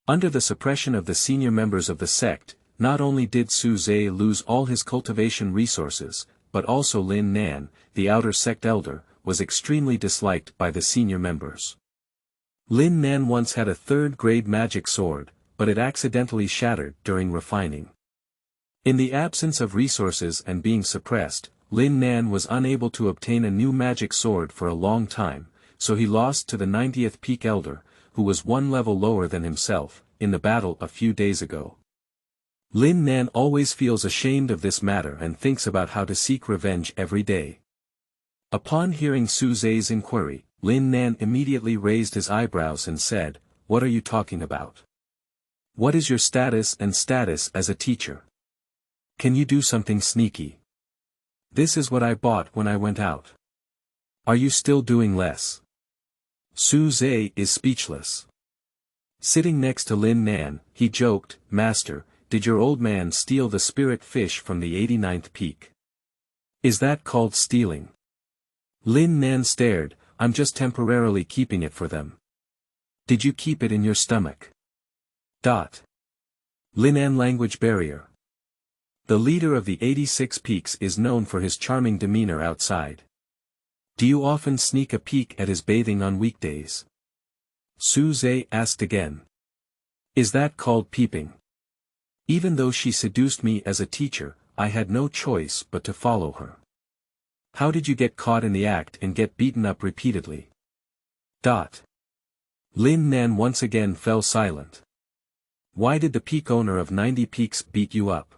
Under the suppression of the senior members of the sect, not only did Su Zhe lose all his cultivation resources, but also Lin Nan, the outer sect elder, was extremely disliked by the senior members. Lin Nan once had a 3rd-grade magic sword, but it accidentally shattered during refining. In the absence of resources and being suppressed, Lin Nan was unable to obtain a new magic sword for a long time, so he lost to the 90th peak elder, who was 1 level lower than himself, in the battle a few days ago. Lin Nan always feels ashamed of this matter and thinks about how to seek revenge every day. Upon hearing Su Zhe's inquiry, Lin Nan immediately raised his eyebrows and said, "What are you talking about? What is your status as a teacher? Can you do something sneaky? This is what I bought when I went out. Are you still doing less?" Su Zhe is speechless. Sitting next to Lin Nan, he joked, "Master, did your old man steal the spirit fish from the 89th peak? Is that called stealing?" Lin Nan stared, "I'm just temporarily keeping it for them." "Did you keep it in your stomach?" Lin Nan language barrier. The leader of the 86 peaks is known for his charming demeanor outside. Do you often sneak a peek at his bathing on weekdays? Su Zhe asked again. Is that called peeping? Even though she seduced me as a teacher, I had no choice but to follow her. How did you get caught in the act and get beaten up repeatedly? Lin Nan once again fell silent. Why did the peak owner of 90 peaks beat you up?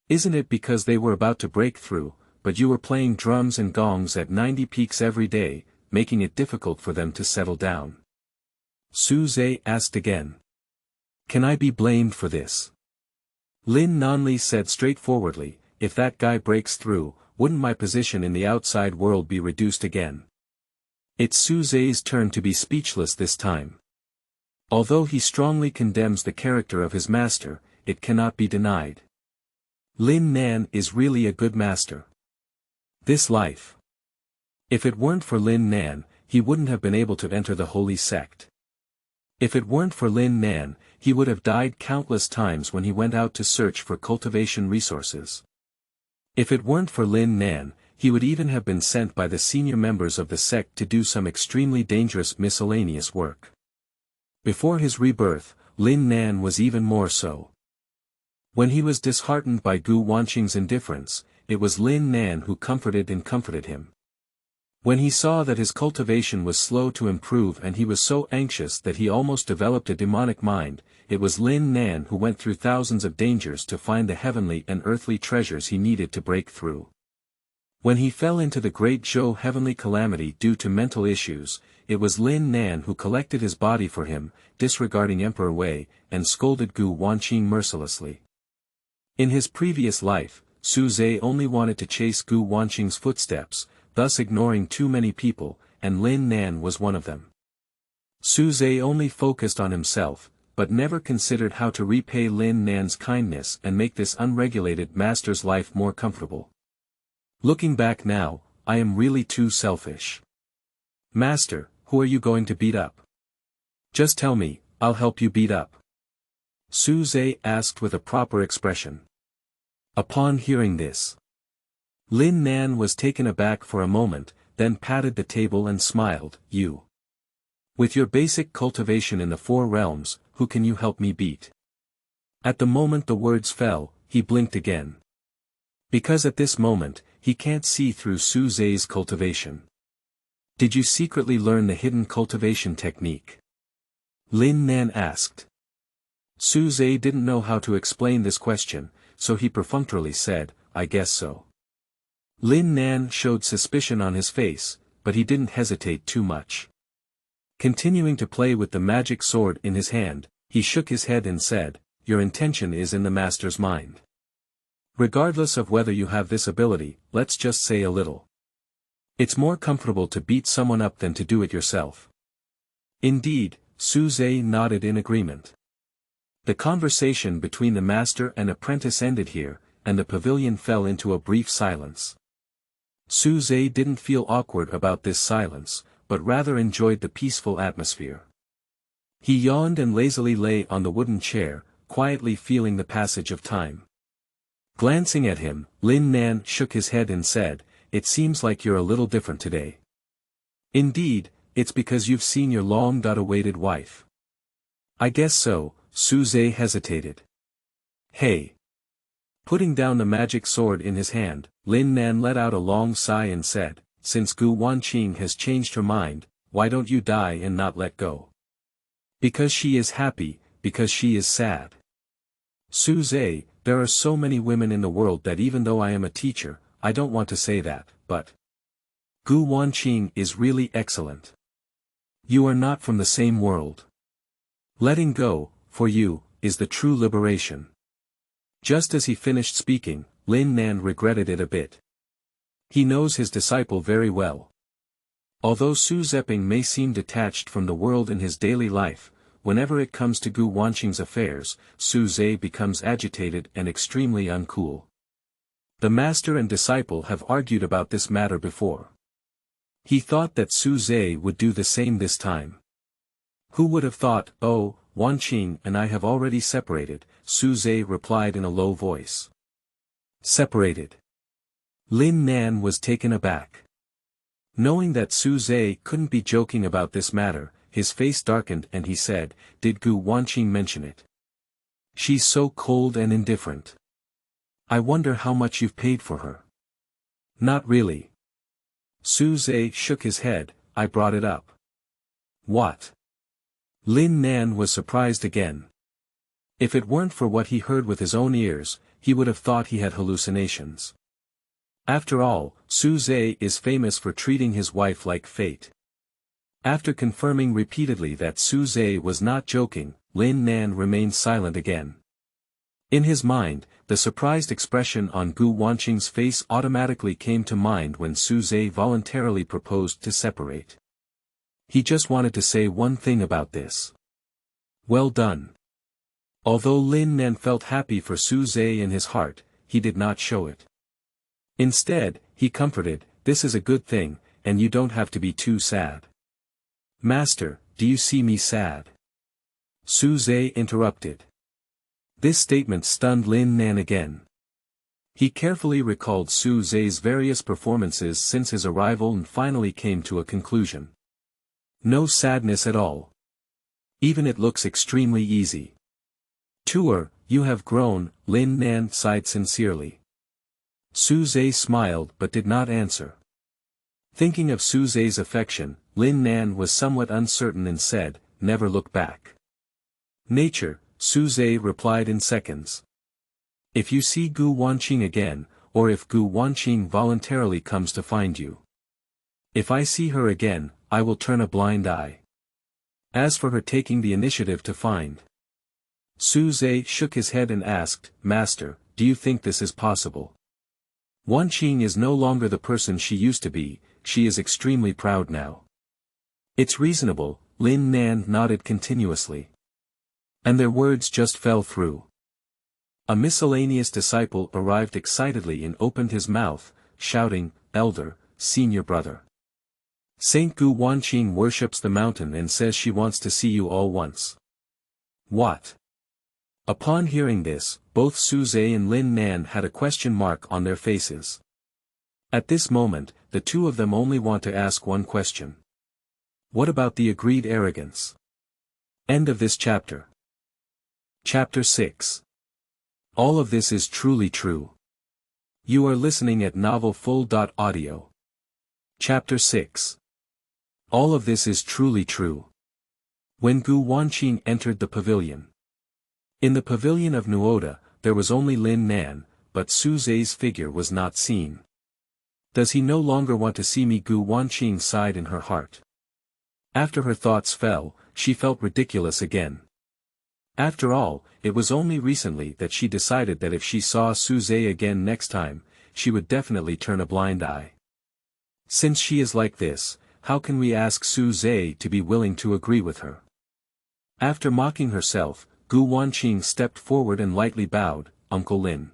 Isn't it because they were about to break through, but you were playing drums and gongs at 90 peaks every day, making it difficult for them to settle down? Su Zhe asked again. Can I be blamed for this? Lin Nanli said straightforwardly, if that guy breaks through, wouldn't my position in the outside world be reduced again? It's Su Zhe's turn to be speechless this time. Although he strongly condemns the character of his master, it cannot be denied. Lin Nan is really a good master. This life. If it weren't for Lin Nan, he wouldn't have been able to enter the holy sect. If it weren't for Lin Nan, he would have died countless times when he went out to search for cultivation resources. If it weren't for Lin Nan, he would even have been sent by the senior members of the sect to do some extremely dangerous miscellaneous work. Before his rebirth, Lin Nan was even more so. When he was disheartened by Gu Wanqing's indifference, it was Lin Nan who comforted him. When he saw that his cultivation was slow to improve and he was so anxious that he almost developed a demonic mind, it was Lin Nan who went through thousands of dangers to find the heavenly and earthly treasures he needed to break through. When he fell into the great Zhou heavenly calamity due to mental issues, it was Lin Nan who collected his body for him, disregarding Emperor Wei, and scolded Gu Wanqing mercilessly. In his previous life, Su Zhe only wanted to chase Gu Wanqing's footsteps, thus ignoring too many people, and Lin Nan was one of them. Su Zhe only focused on himself, but never considered how to repay Lin Nan's kindness and make this unregulated master's life more comfortable. Looking back now, I am really too selfish. Master, who are you going to beat up? Just tell me, I'll help you beat up. Su Zhe asked with a proper expression. Upon hearing this, Lin Nan was taken aback for a moment, then patted the table and smiled, You. With your basic cultivation in the 4 realms, who can you help me beat? At the moment the words fell, he blinked again. Because at this moment, he can't see through Su Zhe's cultivation. Did you secretly learn the hidden cultivation technique? Lin Nan asked. Su Zhe didn't know how to explain this question, so he perfunctorily said, I guess so. Lin Nan showed suspicion on his face, but he didn't hesitate too much. Continuing to play with the magic sword in his hand, he shook his head and said, Your intention is in the master's mind. Regardless of whether you have this ability, let's just say a little. It's more comfortable to beat someone up than to do it yourself. Indeed, Su Zhe nodded in agreement. The conversation between the master and apprentice ended here, and the pavilion fell into a brief silence. Su Zhe didn't feel awkward about this silence, but rather enjoyed the peaceful atmosphere. He yawned and lazily lay on the wooden chair, quietly feeling the passage of time. Glancing at him, Lin Nan shook his head and said, It seems like you're a little different today. Indeed, it's because you've seen your long-awaited wife. I guess so, Su Zhe hesitated. Hey. Putting down the magic sword in his hand, Lin Nan let out a long sigh and said, Since Gu Wanqing has changed her mind, why don't you die and not let go? Because she is happy, because she is sad. Su Zhe, there are so many women in the world that even though I am a teacher, I don't want to say that, but Gu Wanqing is really excellent. You are not from the same world. Letting go, for you, is the true liberation. Just as he finished speaking, Lin Nan regretted it a bit. He knows his disciple very well. Although Su Zeping may seem detached from the world in his daily life, whenever it comes to Gu Wanqing's affairs, Su Zhe becomes agitated and extremely uncool. The master and disciple have argued about this matter before. He thought that Su Zhe would do the same this time. Who would have thought, oh, Wanqing and I have already separated, Su Zhe replied in a low voice. Separated. Lin Nan was taken aback. Knowing that Su Zhe couldn't be joking about this matter, his face darkened and he said, Did Gu Wanqing mention it? She's so cold and indifferent. I wonder how much you've paid for her. Not really. Su Zhe shook his head, I brought it up. What? Lin Nan was surprised again. If it weren't for what he heard with his own ears, he would have thought he had hallucinations. After all, Su Zhe is famous for treating his wife like fate. After confirming repeatedly that Su Zhe was not joking, Lin Nan remained silent again. In his mind, the surprised expression on Gu Wanqing's face automatically came to mind when Su Zhe voluntarily proposed to separate. He just wanted to say one thing about this. Well done. Although Lin Nan felt happy for Su Zhe in his heart, he did not show it. Instead, he comforted, This is a good thing, and you don't have to be too sad. Master, do you see me sad? Su Zhe interrupted. This statement stunned Lin Nan again. He carefully recalled Su Zhe's various performances since his arrival and finally came to a conclusion. No sadness at all. Even it looks extremely easy. Tuer, you have grown, Lin Nan sighed sincerely. Su Zhe smiled but did not answer. Thinking of Su Zhe's affection, Lin Nan was somewhat uncertain and said, Never look back. Nature, Su Zhe replied in seconds. If you see Gu Wanqing again, or if Gu Wanqing voluntarily comes to find you. If I see her again, I will turn a blind eye. As for her taking the initiative to find. Su Zhe shook his head and asked, Master, do you think this is possible? Wanqing is no longer the person she used to be, she is extremely proud now. It's reasonable, Lin Nan nodded continuously. And their words just fell through. A miscellaneous disciple arrived excitedly and opened his mouth, shouting, Elder, senior brother. Saint Gu Wanqing worships the mountain and says she wants to see you all once. What? Upon hearing this, both Su Zhe and Lin Nan had a question mark on their faces. At this moment, the two of them only want to ask one question. What about the agreed arrogance? End of this chapter. Chapter 6. All of this is truly true. You are listening at novelfull.audio. Chapter 6. All of this is truly true. When Gu Wanqing entered the pavilion. In the pavilion of Nuoda, there was only Lin Nan, but Su Zhe's figure was not seen. Does he no longer want to see me? Gu Wanqing sighed in her heart. After her thoughts fell, she felt ridiculous again. After all, it was only recently that she decided that if she saw Su Zhe again next time, she would definitely turn a blind eye. Since she is like this, how can we ask Su Zhe to be willing to agree with her? After mocking herself, Gu Wanqing stepped forward and lightly bowed, Uncle Lin.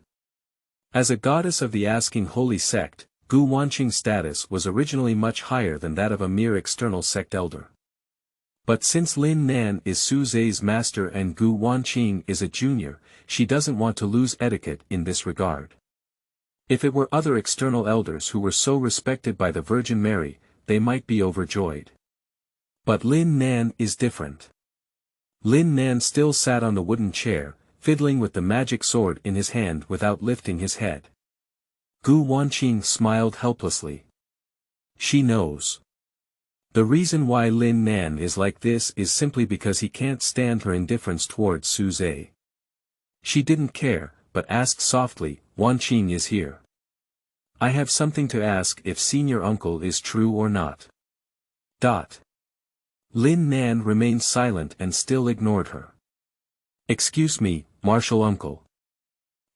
As a goddess of the asking holy sect, Gu Wanqing's status was originally much higher than that of a mere external sect elder. But since Lin Nan is Su Zhe's master and Gu Wanqing is a junior, she doesn't want to lose etiquette in this regard. If it were other external elders who were so respected by the Virgin Mary, they might be overjoyed. But Lin Nan is different. Lin Nan still sat on the wooden chair, fiddling with the magic sword in his hand without lifting his head. Gu Wanqing smiled helplessly. She knows. The reason why Lin Nan is like this is simply because he can't stand her indifference towards Su Zhe. She didn't care, but asked softly, Wanqing is here. I have something to ask if senior uncle is true or not. Lin Nan remained silent and still ignored her. Excuse me, martial uncle.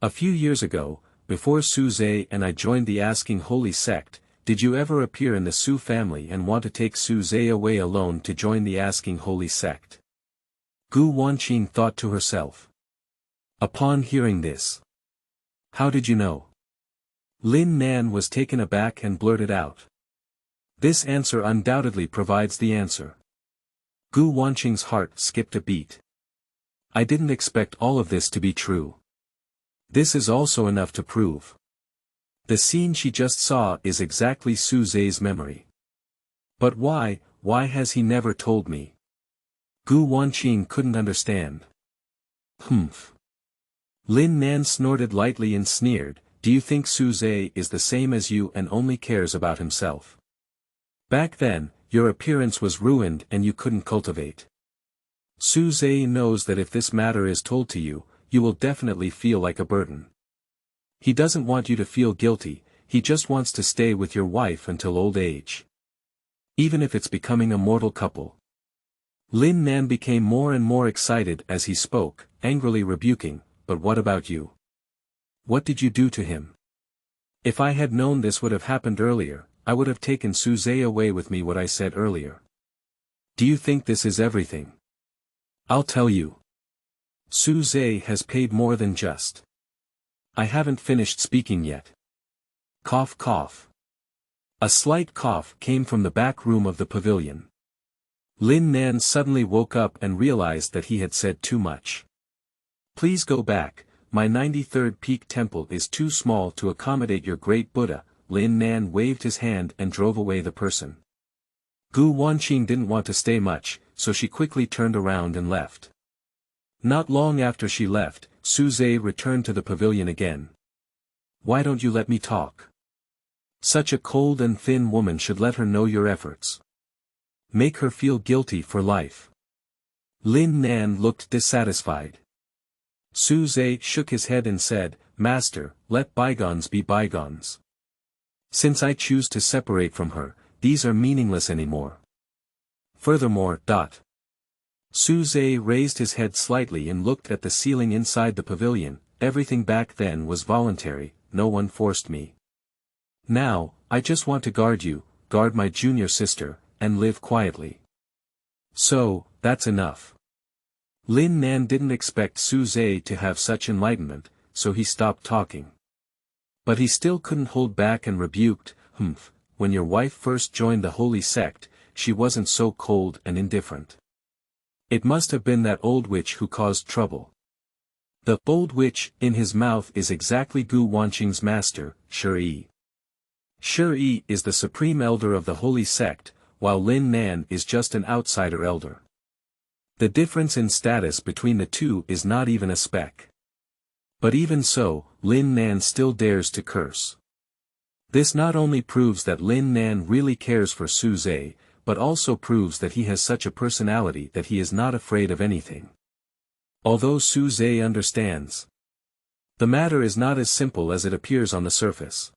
A few years ago, before Su Zhe and I joined the asking holy sect, did you ever appear in the Su family and want to take Su Zhe away alone to join the asking holy sect? Gu Wanqing thought to herself. Upon hearing this. How did you know? Lin Nan was taken aback and blurted out. This answer undoubtedly provides the answer. Gu Wanqing's heart skipped a beat. I didn't expect all of this to be true. This is also enough to prove. The scene she just saw is exactly Su Zhe's memory. But why has he never told me? Gu Wanqing couldn't understand. Humph. Lin Nan snorted lightly and sneered, do you think Su Zhe is the same as you and only cares about himself? Back then, your appearance was ruined and you couldn't cultivate. Su Zhe knows that if this matter is told to you, you will definitely feel like a burden. He doesn't want you to feel guilty, he just wants to stay with your wife until old age. Even if it's becoming a mortal couple. Lin Nan became more and more excited as he spoke, angrily rebuking, but what about you? What did you do to him? If I had known this would have happened earlier, I would have taken Su Zhe away with me. What I said earlier. Do you think this is everything? I'll tell you. Su Zhe has paid more than just. I haven't finished speaking yet. Cough cough. A slight cough came from the back room of the pavilion. Lin Nan suddenly woke up and realized that he had said too much. Please go back, my 93rd peak temple is too small to accommodate your great Buddha. Lin Nan waved his hand and drove away the person. Gu Wanqing didn't want to stay much, so she quickly turned around and left. Not long after she left, Su Zhe returned to the pavilion again. Why don't you let me talk? Such a cold and thin woman should let her know your efforts. Make her feel guilty for life. Lin Nan looked dissatisfied. Su Zhe shook his head and said, Master, let bygones be bygones. Since I choose to separate from her, these are meaningless anymore. Furthermore, Su Zhe raised his head slightly and looked at the ceiling inside the pavilion. Everything back then was voluntary, no one forced me. Now, I just want to guard you, guard my junior sister, and live quietly. So, that's enough. Lin Nan didn't expect Su Zhe to have such enlightenment, so he stopped talking. But he still couldn't hold back and rebuked, when your wife first joined the holy sect, she wasn't so cold and indifferent. It must have been that old witch who caused trouble. The old witch in his mouth is exactly Gu Wanqing's master, Shi. Shi is the supreme elder of the holy sect, while Lin Nan is just an outsider elder. The difference in status between the two is not even a speck. But even so, Lin Nan still dares to curse. This not only proves that Lin Nan really cares for Su Zhe, but also proves that he has such a personality that he is not afraid of anything. Although Su Zhe understands, the matter is not as simple as it appears on the surface.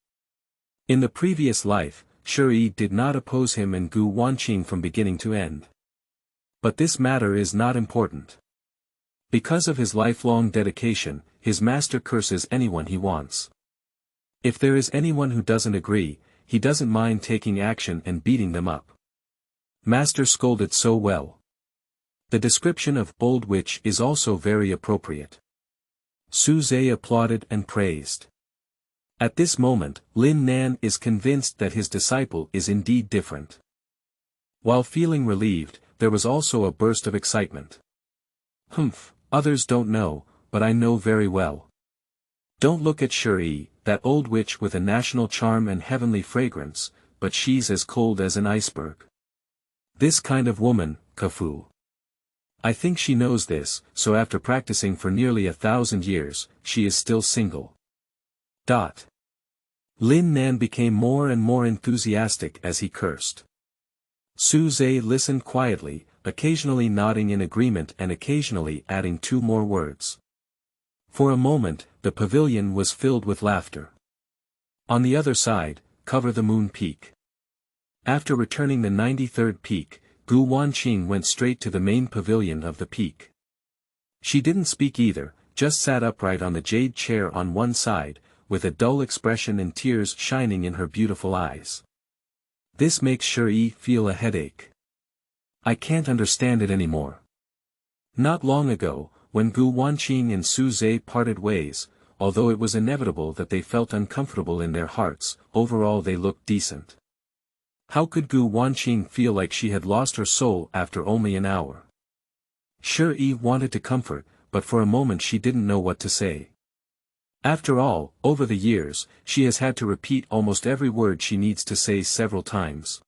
In the previous life, Shi did not oppose him and Gu Wanqing from beginning to end. But this matter is not important. Because of his lifelong dedication, his master curses anyone he wants. If there is anyone who doesn't agree, he doesn't mind taking action and beating them up. Master scolded so well. The description of old witch is also very appropriate. Su Zhe applauded and praised. At this moment, Lin Nan is convinced that his disciple is indeed different. While feeling relieved, there was also a burst of excitement. Humph, others don't know, but I know very well. Don't look at Shi, that old witch with a national charm and heavenly fragrance, but she's as cold as an iceberg. This kind of woman, Kafu. I think she knows this, so after practicing for nearly 1,000 years, she is still single. Lin Nan became more and more enthusiastic as he cursed. Su Zhe listened quietly, occasionally nodding in agreement and occasionally adding 2 more words. For a moment, the pavilion was filled with laughter. On the other side, cover the moon peak. After returning the 93rd peak, Gu Wanqing went straight to the main pavilion of the peak. She didn't speak either, just sat upright on the jade chair on one side, with a dull expression and tears shining in her beautiful eyes. This makes Shi feel a headache. I can't understand it anymore. Not long ago, when Gu Wanqing and Su Zhe parted ways, although it was inevitable that they felt uncomfortable in their hearts, overall they looked decent. How could Gu Wanqing feel like she had lost her soul after only an hour? Shi wanted to comfort, but for a moment she didn't know what to say. After all, over the years, she has had to repeat almost every word she needs to say several times.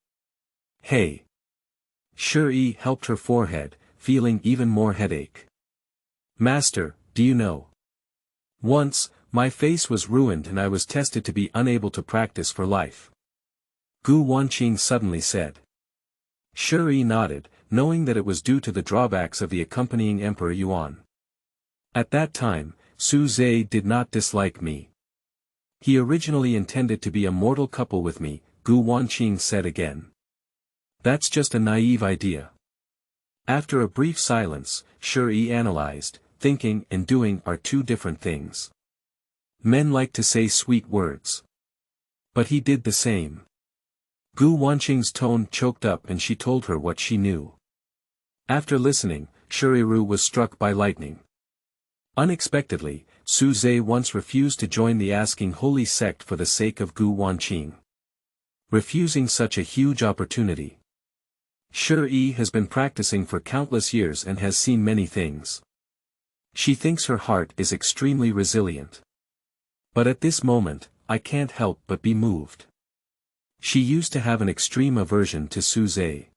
Hey! Shi helped her forehead, feeling even more headache. Master, do you know? Once, my face was ruined and I was tested to be unable to practice for life. Gu Wanqing suddenly said. Shi nodded, knowing that it was due to the drawbacks of the accompanying Emperor Yuan. At that time, Su Zhe did not dislike me. He originally intended to be a mortal couple with me, Gu Wanqing said again. That's just a naive idea. After a brief silence, Shi analyzed, thinking and doing are 2 different things. Men like to say sweet words. But he did the same. Gu Wanqing's tone choked up and she told her what she knew. After listening, Shuriru was struck by lightning. Unexpectedly, Su Zhe once refused to join the asking holy sect for the sake of Gu Wanqing. Refusing such a huge opportunity. Shi has been practicing for countless years and has seen many things. She thinks her heart is extremely resilient. But at this moment, I can't help but be moved. She used to have an extreme aversion to Su Zhe.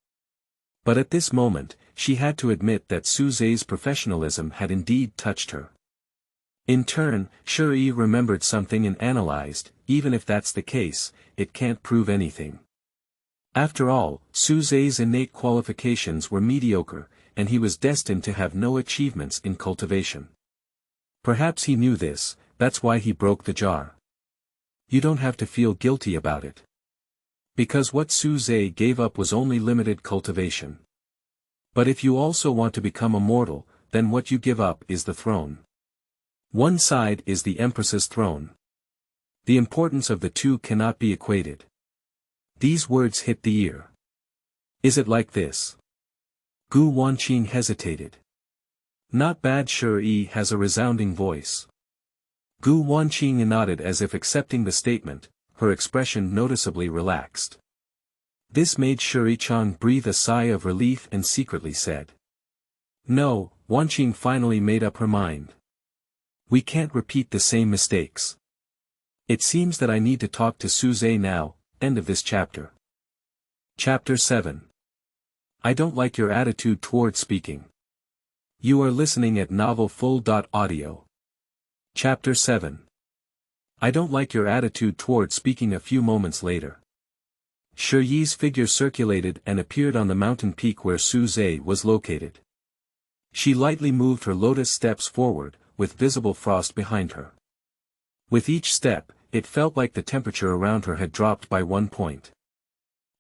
But at this moment, she had to admit that Su Zhe's professionalism had indeed touched her. In turn, Shi remembered something and analyzed, even if that's the case, it can't prove anything. After all, Su Zhe's innate qualifications were mediocre, and he was destined to have no achievements in cultivation. Perhaps he knew this, that's why he broke the jar. You don't have to feel guilty about it. Because what Su Zhe gave up was only limited cultivation. But if you also want to become immortal, then what you give up is the throne. One side is the Empress's throne. The importance of the 2 cannot be equated. These words hit the ear. Is it like this? Gu Wanqing hesitated. Not bad. Shi has a resounding voice. Gu Wanqing nodded as if accepting the statement, her expression noticeably relaxed. This made Shi-chan breathe a sigh of relief and secretly said. No, Wanqing finally made up her mind. We can't repeat the same mistakes. It seems that I need to talk to Su Zhe now. End of this chapter. Chapter 7. I don't like your attitude toward speaking. You are listening at novelfull.audio. Chapter 7. I don't like your attitude toward speaking. A few moments later. Shiyi's figure circulated and appeared on the mountain peak where Su Zhe was located. She lightly moved her lotus steps forward, with visible frost behind her. With each step, it felt like the temperature around her had dropped by 1 point.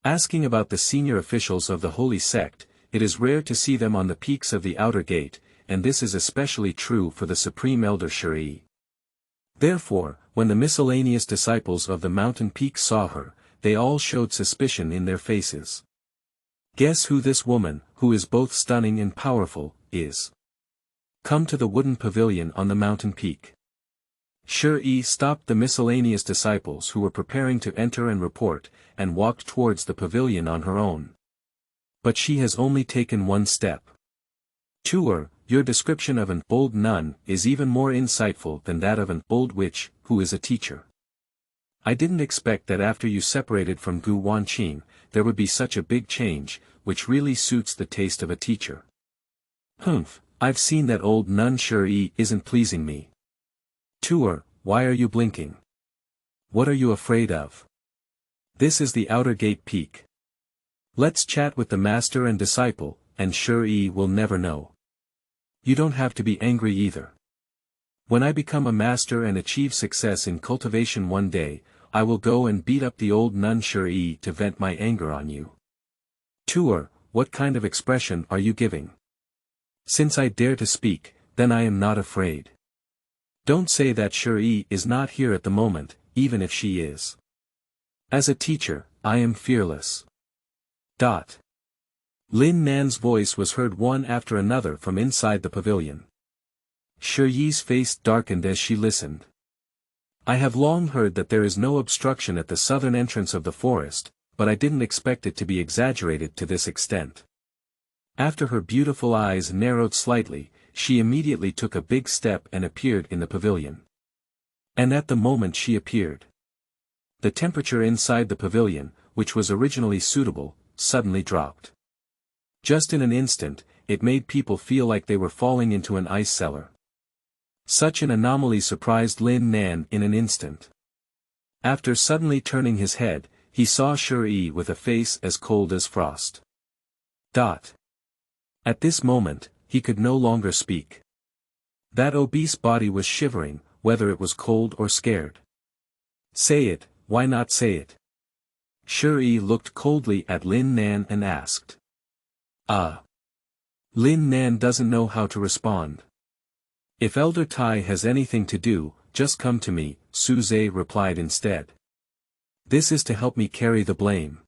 Asking about the senior officials of the holy sect, it is rare to see them on the peaks of the outer gate, and this is especially true for the Supreme Elder Shiyi. Therefore, when the miscellaneous disciples of the mountain peak saw her, they all showed suspicion in their faces. Guess who this woman, who is both stunning and powerful, is? Come to the wooden pavilion on the mountain peak. Shiyi stopped the miscellaneous disciples who were preparing to enter and report, and walked towards the pavilion on her own. But she has only taken 1 step. Tuer, your description of an old nun is even more insightful than that of an old witch, who is a teacher. I didn't expect that after you separated from Gu Wanqing, there would be such a big change, which really suits the taste of a teacher. Humph, I've seen that old nun. Shiyi isn't pleasing me. Tuer, why are you blinking? What are you afraid of? This is the outer gate peak. Let's chat with the master and disciple, and Shiyi will never know. You don't have to be angry either. When I become a master and achieve success in cultivation one day, I will go and beat up the old nun Shiyi to vent my anger on you. Tuer, what kind of expression are you giving? Since I dare to speak, then I am not afraid. Don't say that Shiyi is not here at the moment, even if she is. As a teacher, I am fearless. Lin Nan's voice was heard one after another from inside the pavilion. Shiyi's face darkened as she listened. I have long heard that there is no obstruction at the southern entrance of the forest, but I didn't expect it to be exaggerated to this extent. After her beautiful eyes narrowed slightly, she immediately took a big step and appeared in the pavilion. And at the moment she appeared, the temperature inside the pavilion, which was originally suitable, suddenly dropped. Just in an instant, it made people feel like they were falling into an ice cellar. Such an anomaly surprised Lin Nan in an instant. After suddenly turning his head, he saw Shiyi with a face as cold as frost. At this moment, he could no longer speak. That obese body was shivering, whether it was cold or scared. Say it, why not say it? Shiyi looked coldly at Lin Nan and asked. Lin Nan doesn't know how to respond. If Elder Tai has anything to do, just come to me, Su Zhe replied instead. This is to help me carry the blame.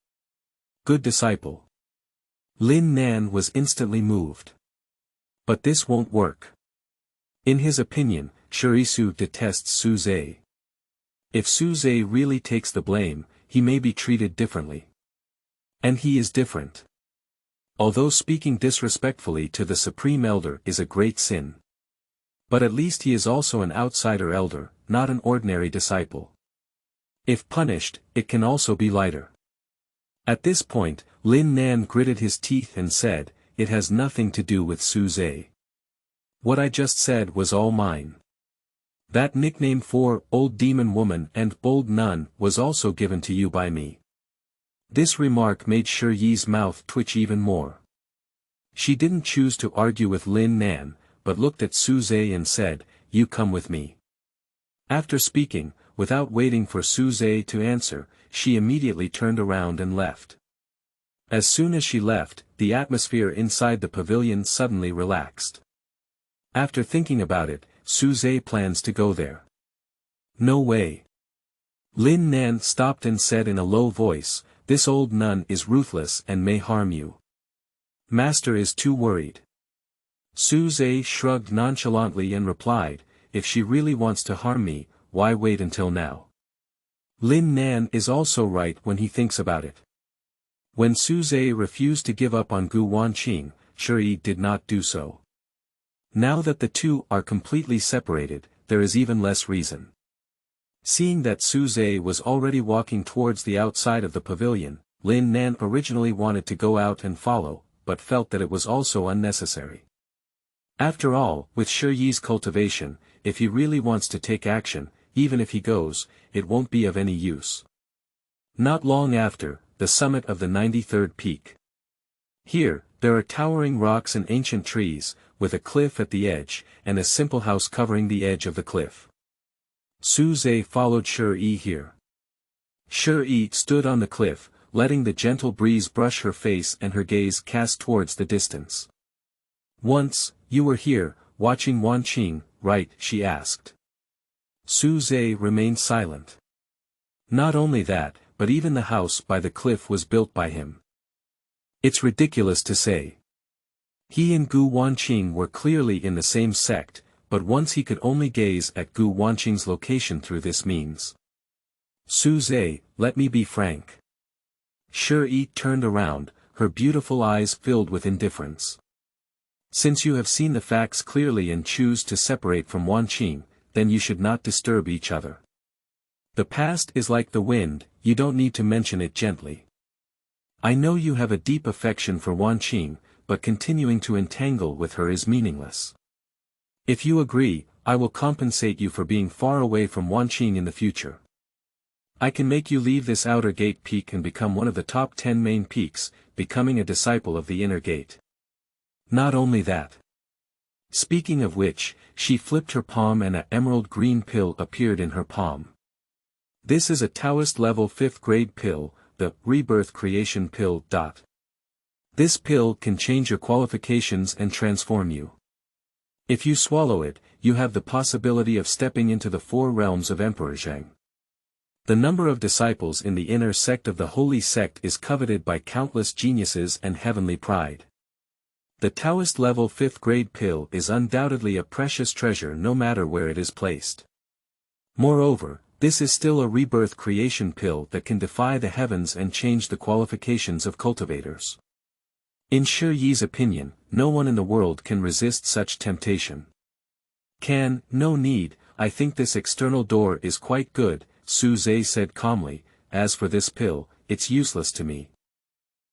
Good disciple. Lin Nan was instantly moved. But this won't work. In his opinion, Shirisu detests Su Zhe. If Su Zhe really takes the blame, he may be treated differently. And he is different. Although speaking disrespectfully to the Supreme Elder is a great sin. But at least he is also an outsider elder, not an ordinary disciple. If punished, it can also be lighter. At this point, Lin Nan gritted his teeth and said, it has nothing to do with Su Zhe. What I just said was all mine. That nickname for old demon woman and bold nun was also given to you by me. This remark made Shiyi's mouth twitch even more. She didn't choose to argue with Lin Nan, but looked at Su Zhe and said, you come with me. After speaking, without waiting for Su Zhe to answer, she immediately turned around and left. As soon as she left, the atmosphere inside the pavilion suddenly relaxed. After thinking about it, Su Zhe plans to go there. No way. Lin Nan stopped and said in a low voice, this old nun is ruthless and may harm you. Master is too worried. Su Zhe shrugged nonchalantly and replied, if she really wants to harm me, why wait until now? Lin Nan is also right when he thinks about it. When Su Zhe refused to give up on Gu Wanqing, Shiyi did not do so. Now that the two are completely separated, there is even less reason. Seeing that Su Zhe was already walking towards the outside of the pavilion, Lin Nan originally wanted to go out and follow, but felt that it was also unnecessary. After all, with Shiyi's cultivation, if he really wants to take action, even if he goes, it won't be of any use. Not long after, the summit of the 93rd peak. Here, there are towering rocks and ancient trees, with a cliff at the edge, and a simple house covering the edge of the cliff. Su Zhe followed Shi here. Shi stood on the cliff, letting the gentle breeze brush her face and her gaze cast towards the distance. Once, you were here, watching Wanqing, right? She asked. Su Zhe remained silent. Not only that, but even the house by the cliff was built by him. It's ridiculous to say. He and Gu Wanqing were clearly in the same sect, but once he could only gaze at Gu Wanqing's location through this means. Su Zhe, let me be frank. Shi turned around, her beautiful eyes filled with indifference. Since you have seen the facts clearly and choose to separate from Wanqing, then you should not disturb each other. The past is like the wind, you don't need to mention it gently. I know you have a deep affection for Wanqing, but continuing to entangle with her is meaningless. If you agree, I will compensate you for being far away from Wanqing in the future. I can make you leave this outer gate peak and become one of the top 10 main peaks, becoming a disciple of the inner gate. Not only that. Speaking of which, she flipped her palm and an emerald green pill appeared in her palm. This is a Taoist level 5th grade pill, the rebirth creation pill. This pill can change your qualifications and transform you. If you swallow it, you have the possibility of stepping into the 4 realms of Emperor Zheng. The number of disciples in the inner sect of the holy sect is coveted by countless geniuses and heavenly pride. The Taoist level 5th grade pill is undoubtedly a precious treasure no matter where it is placed. Moreover, this is still a rebirth creation pill that can defy the heavens and change the qualifications of cultivators. In Shi Yi's opinion, no one in the world can resist such temptation. No need, I think this external door is quite good, Su Zhe said calmly, as for this pill, it's useless to me.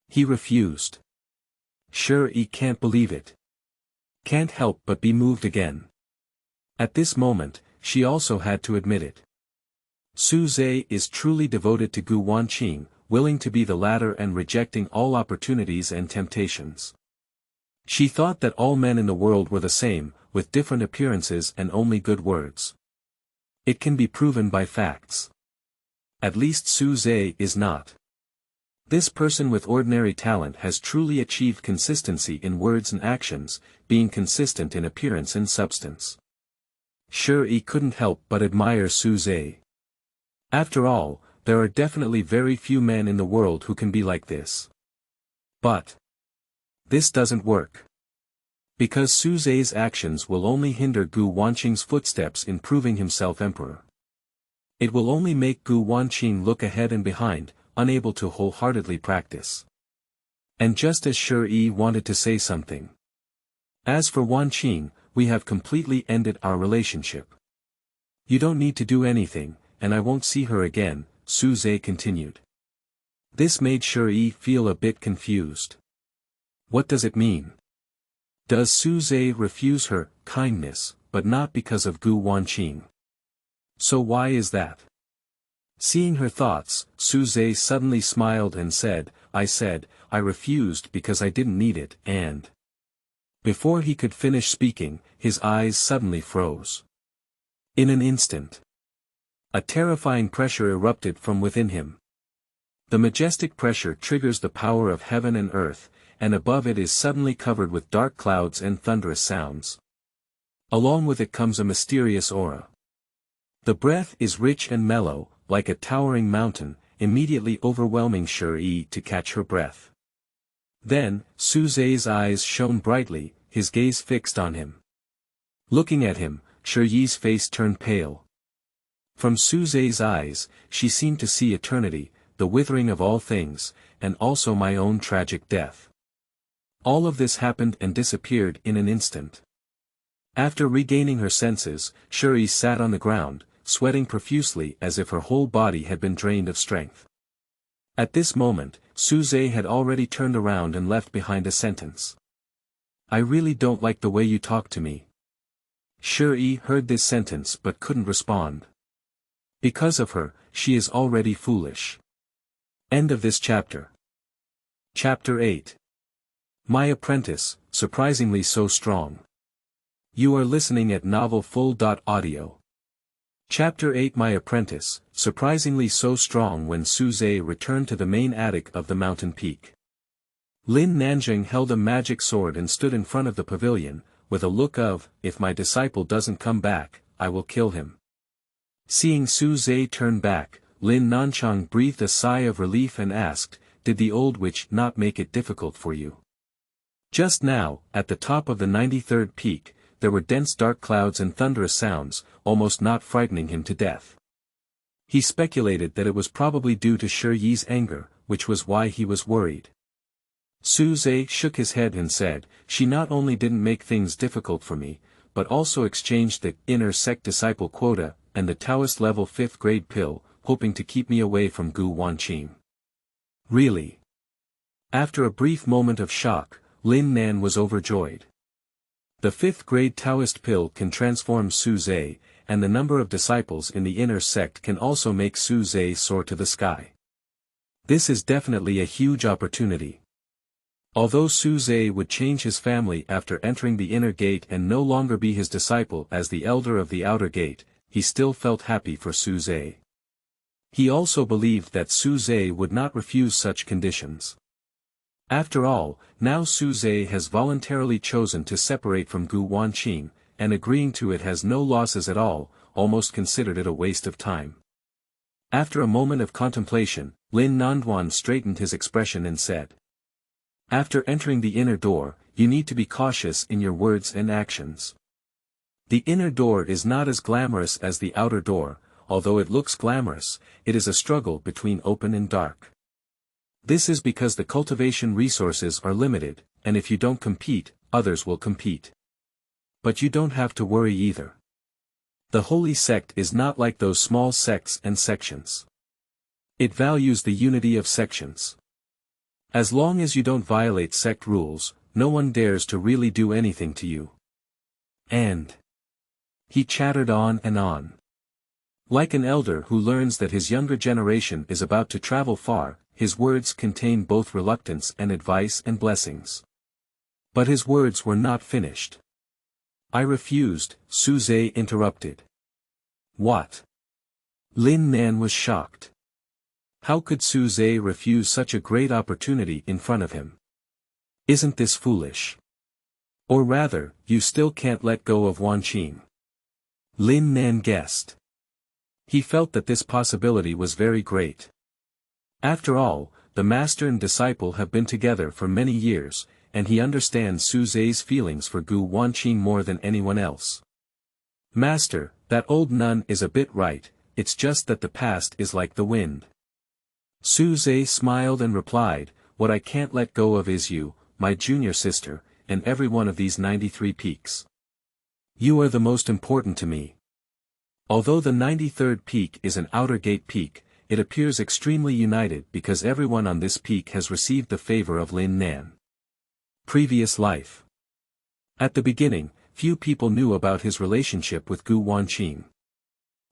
He refused. Shi can't believe it. Can't help but be moved again. At this moment, she also had to admit it. Su Zhe is truly devoted to Gu Wanqing, willing to be the latter and rejecting all opportunities and temptations. She thought that all men in the world were the same, with different appearances and only good words. It can be proven by facts. At least Su Zhe is not. This person with ordinary talent has truly achieved consistency in words and actions, being consistent in appearance and substance. Shi couldn't help but admire Su Zhe. After all, there are definitely very few men in the world who can be like this. But this doesn't work. Because Su Zhe's actions will only hinder Gu Wanqing's footsteps in proving himself emperor. It will only make Gu Wanqing look ahead and behind, unable to wholeheartedly practice. And just as Shi wanted to say something. As for Wanqing, we have completely ended our relationship. You don't need to do anything, and I won't see her again, Su Zhe continued. This made Shi feel a bit confused. What does it mean? Does Su Zhe refuse her kindness, but not because of Gu Wanqing? So why is that? Seeing her thoughts, Su Zhe suddenly smiled and said, I refused because I didn't need it, and... Before he could finish speaking, his eyes suddenly froze. In an instant. A terrifying pressure erupted from within him. The majestic pressure triggers the power of heaven and earth, and above it is suddenly covered with dark clouds and thunderous sounds. Along with it comes a mysterious aura. The breath is rich and mellow, like a towering mountain, immediately overwhelming Shi to catch her breath. Then, Su Zhe's eyes shone brightly, his gaze fixed on him. Looking at him, Shi Yi's face turned pale. From Su Zhe's eyes, she seemed to see eternity, the withering of all things, and also my own tragic death. All of this happened and disappeared in an instant. After regaining her senses, Shi sat on the ground, sweating profusely as if her whole body had been drained of strength. At this moment, Su Zhe had already turned around and left behind a sentence. I really don't like the way you talk to me. Shi heard this sentence but couldn't respond. Because of her, she is already foolish. End of this chapter. Chapter 8. My Apprentice, surprisingly so strong. You are listening at novelfull.audio. Chapter 8. My Apprentice, surprisingly so strong. When Suze returned to the main attic of the mountain peak, Lin Nanjing held a magic sword and stood in front of the pavilion, with a look of, if my disciple doesn't come back, I will kill him. Seeing Suze turn back, Lin Nanchang breathed a sigh of relief and asked, did the old witch not make it difficult for you? Just now, at the top of the 93rd peak, there were dense dark clouds and thunderous sounds, almost not frightening him to death. He speculated that it was probably due to Shi Yi's anger, which was why he was worried. Suze shook his head and said, she not only didn't make things difficult for me, but also exchanged the inner sect disciple quota and the Taoist level 5th grade pill, hoping to keep me away from Gu Wanqing. Really? After a brief moment of shock, Lin Nan was overjoyed. The 5th grade Taoist pill can transform Suze, and the number of disciples in the inner sect can also make Suze soar to the sky. This is definitely a huge opportunity. Although Suze would change his family after entering the inner gate and no longer be his disciple as the elder of the outer gate, he still felt happy for Suze. He also believed that Suze would not refuse such conditions. After all, now Suze has voluntarily chosen to separate from Gu Wanqing, and agreeing to it has no losses at all, almost considered it a waste of time. After a moment of contemplation, Lin Nanduan straightened his expression and said, after entering the inner door, you need to be cautious in your words and actions. The inner door is not as glamorous as the outer door, although it looks glamorous, it is a struggle between open and dark. This is because the cultivation resources are limited, and if you don't compete, others will compete. But you don't have to worry either. The holy sect is not like those small sects and sections. It values the unity of sections. As long as you don't violate sect rules, no one dares to really do anything to you. And he chattered on and on. Like an elder who learns that his younger generation is about to travel far, his words contain both reluctance and advice and blessings. But his words were not finished. I refused, Suze interrupted. What? Lin Nan was shocked. How could Suze refuse such a great opportunity in front of him? Isn't this foolish? Or rather, you still can't let go of Wanqing. Lin Nan guessed. He felt that this possibility was very great. After all, the master and disciple have been together for many years, and he understands Suze's feelings for Gu Wanqing more than anyone else. Master, that old nun is a bit right, it's just that the past is like the wind. Suze smiled and replied, what I can't let go of is you, my junior sister, and every one of these 93 peaks. You are the most important to me. Although the 93rd peak is an outer gate peak, it appears extremely united because everyone on this peak has received the favor of Lin Nan. Previous life. At the beginning, few people knew about his relationship with Gu Wanqing.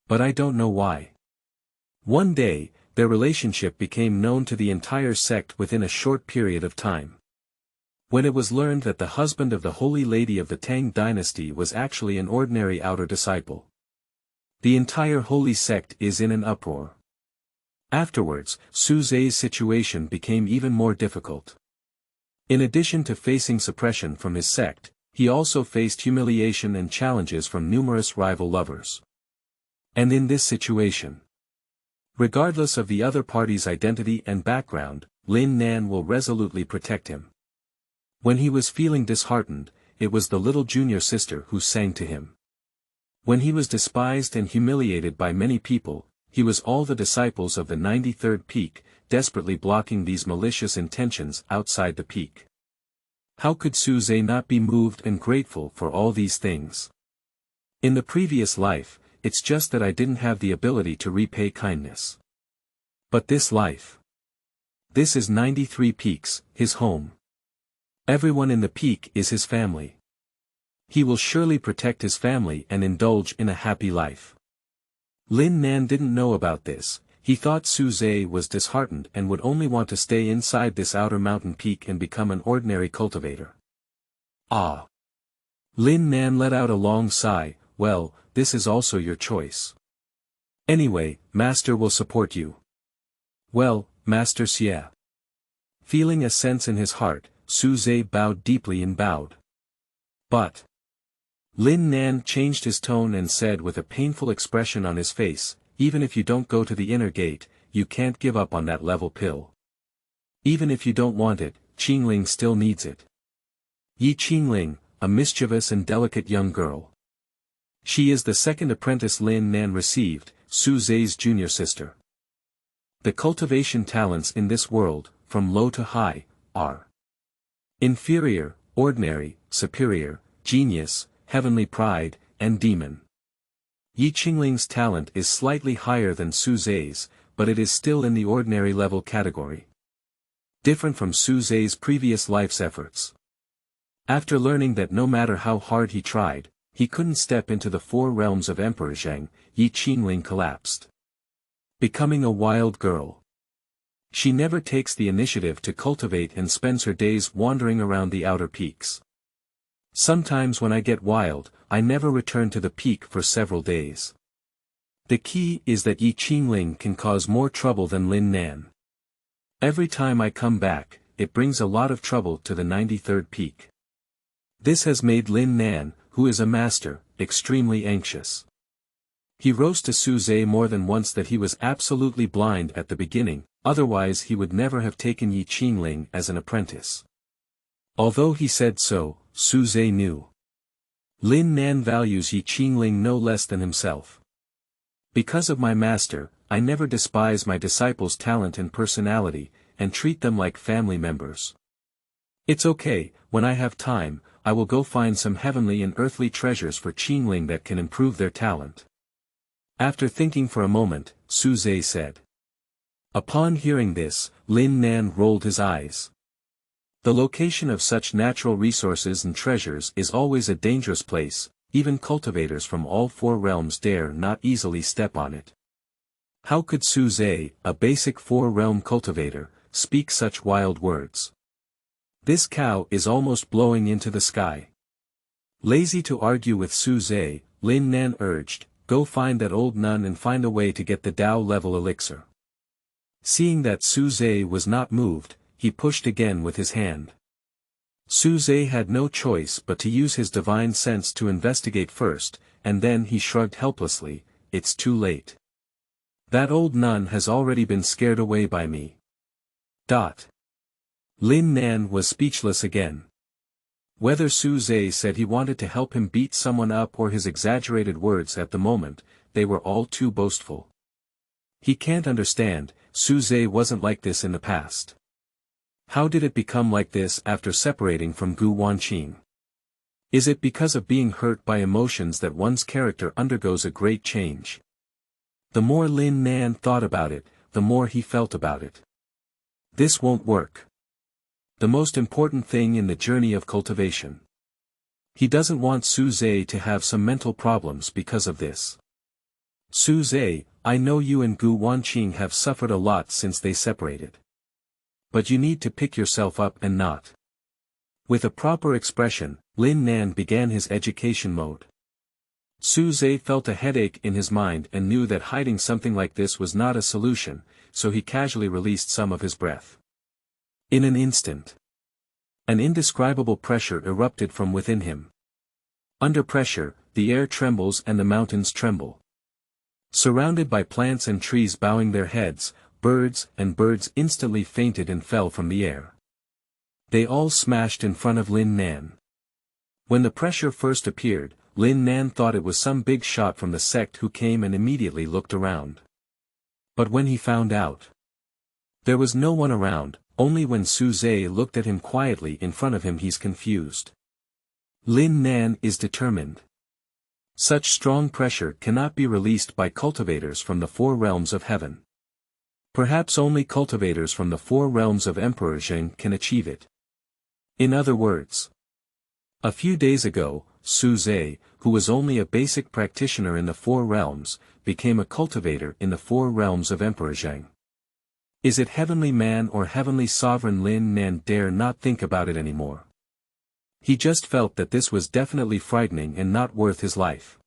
But I don't know why. One day, their relationship became known to the entire sect within a short period of time. When it was learned that the husband of the Holy Lady of the Tang dynasty was actually an ordinary outer disciple. The entire holy sect is in an uproar. Afterwards, Suze's situation became even more difficult. In addition to facing suppression from his sect, he also faced humiliation and challenges from numerous rival lovers. And in this situation, regardless of the other party's identity and background, Lin Nan will resolutely protect him. When he was feeling disheartened, it was the little junior sister who sang to him. When he was despised and humiliated by many people, he was all the disciples of the 93rd peak, desperately blocking these malicious intentions outside the peak. How could Suze not be moved and grateful for all these things? In the previous life, it's just that I didn't have the ability to repay kindness. But this life. This is 93 peaks, his home. Everyone in the peak is his family. He will surely protect his family and indulge in a happy life. Lin Nan didn't know about this, he thought Su Zhe was disheartened and would only want to stay inside this outer mountain peak and become an ordinary cultivator. Ah! Lin Nan let out a long sigh. Well, this is also your choice. Anyway, Master will support you. Well, Master Xie. Feeling a sense in his heart, Su Zhe bowed deeply and bowed. But Lin Nan changed his tone and said with a painful expression on his face, even if you don't go to the inner gate, you can't give up on that level pill. Even if you don't want it, Qingling still needs it. Yi Qingling, a mischievous and delicate young girl. She is the second apprentice Lin Nan received, Su Zhe's junior sister. The cultivation talents in this world, from low to high, are inferior, ordinary, superior, genius, heavenly pride, and demon. Yi Qingling's talent is slightly higher than Su Zhe's, but it is still in the ordinary level category. Different from Su Zhe's previous life's efforts. After learning that no matter how hard he tried, he couldn't step into the four realms of Emperor Zheng, Yi Qingling collapsed. Becoming a wild girl. She never takes the initiative to cultivate and spends her days wandering around the outer peaks. Sometimes when I get wild, I never return to the peak for several days. The key is that Yi Qingling can cause more trouble than Lin Nan. Every time I come back, it brings a lot of trouble to the 93rd peak. This has made Lin Nan, who is a master, extremely anxious. He rose to Su Zhe more than once that he was absolutely blind at the beginning, otherwise he would never have taken Yi Qingling as an apprentice. Although he said so, Su Zhe knew. Lin Nan values Yi Qingling no less than himself. Because of my master, I never despise my disciples' talent and personality, and treat them like family members. It's okay, when I have time, I will go find some heavenly and earthly treasures for Qingling that can improve their talent. After thinking for a moment, Su Zhe said. Upon hearing this, Lin Nan rolled his eyes. The location of such natural resources and treasures is always a dangerous place, even cultivators from all four realms dare not easily step on it. How could Su Zhe, a basic four-realm cultivator, speak such wild words? This cow is almost blowing into the sky. Lazy to argue with Su Zhe, Lin Nan urged, go find that old nun and find a way to get the Tao level elixir. Seeing that Su Zhe was not moved, he pushed again with his hand. Su Zhe had no choice but to use his divine sense to investigate first, and then he shrugged helplessly, it's too late. That old nun has already been scared away by me. Lin Nan was speechless again. Whether Su Zhe said he wanted to help him beat someone up or his exaggerated words at the moment, they were all too boastful. He can't understand, Su Zhe wasn't like this in the past. How did it become like this after separating from Gu Wanqing? Is it because of being hurt by emotions that one's character undergoes a great change? The more Lin Nan thought about it, the more he felt about it. This won't work. The most important thing in the journey of cultivation. He doesn't want Su Zhe to have some mental problems because of this. Su Zhe, I know you and Gu Wanqing have suffered a lot since they separated. But you need to pick yourself up and not. With a proper expression, Lin Nan began his education mode. Su Zhe felt a headache in his mind and knew that hiding something like this was not a solution, so he casually released some of his breath. In an instant, an indescribable pressure erupted from within him. Under pressure, the air trembles and the mountains tremble. Surrounded by plants and trees bowing their heads, birds instantly fainted and fell from the air. They all smashed in front of Lin Nan. When the pressure first appeared, Lin Nan thought it was some big shot from the sect who came and immediately looked around. But when he found out, there was no one around. Only when Su Zhe looked at him quietly in front of him he's confused. Lin Nan is determined. Such strong pressure cannot be released by cultivators from the four realms of heaven. Perhaps only cultivators from the four realms of Emperor Zheng can achieve it. In other words, a few days ago, Su Zhe, who was only a basic practitioner in the Four Realms, became a cultivator in the Four Realms of Emperor Zheng. Is it heavenly man or heavenly sovereign? Lin Nan dare not think about it anymore. He just felt that this was definitely frightening and not worth his life.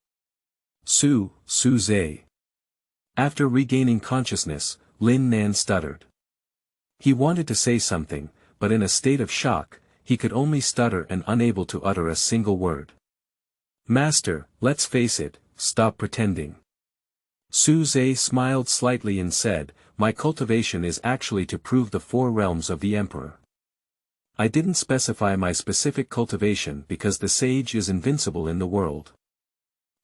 Su Zhe. After regaining consciousness, Lin Nan stuttered. He wanted to say something, but in a state of shock, he could only stutter and unable to utter a single word. Master, let's face it, stop pretending. Su Zhe smiled slightly and said, my cultivation is actually to prove the Four Realms of the Emperor. I didn't specify my specific cultivation because the sage is invincible in the world.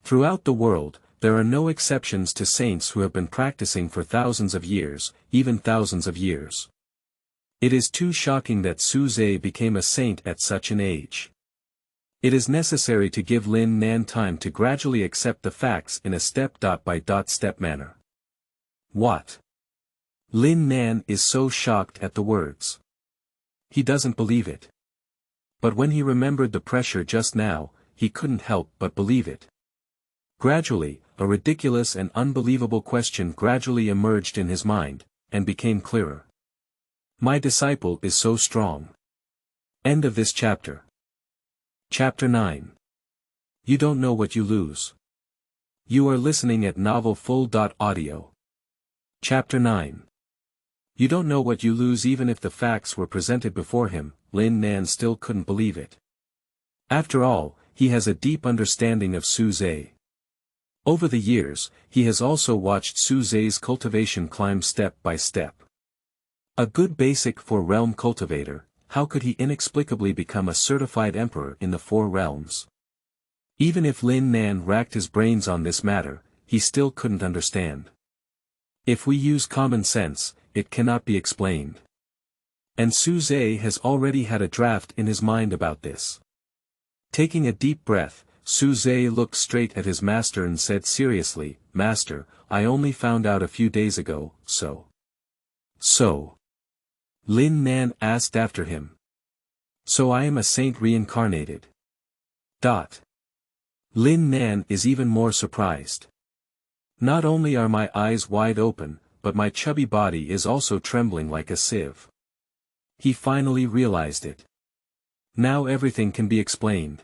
Throughout the world, there are no exceptions to saints who have been practicing for thousands of years, even thousands of years. It is too shocking that Su Zhe became a saint at such an age. It is necessary to give Lin Nan time to gradually accept the facts in a step-by-step manner. What? Lin Nan is so shocked at the words. He doesn't believe it. But when he remembered the pressure just now, he couldn't help but believe it. Gradually, a ridiculous and unbelievable question gradually emerged in his mind, and became clearer. My disciple is so strong. End of this chapter. Chapter 9. You don't know what you lose. You are listening at novelfull.audio. Chapter 9. You don't know what you lose. Even if the facts were presented before him, Lin Nan still couldn't believe it. After all, he has a deep understanding of Su Zhe. Over the years, he has also watched Su Zhe's cultivation climb step by step. A good basic four-realm cultivator, how could he inexplicably become a certified emperor in the Four Realms? Even if Lin Nan racked his brains on this matter, he still couldn't understand. If we use common sense, it cannot be explained. And Su Zhe has already had a draft in his mind about this. Taking a deep breath, Su Zhe looked straight at his master and said seriously, Master, I only found out a few days ago, so. Lin Nan asked after him. So I am a saint reincarnated. Lin Nan is even more surprised. Not only are my eyes wide open, but my chubby body is also trembling like a sieve. He finally realized it. Now everything can be explained.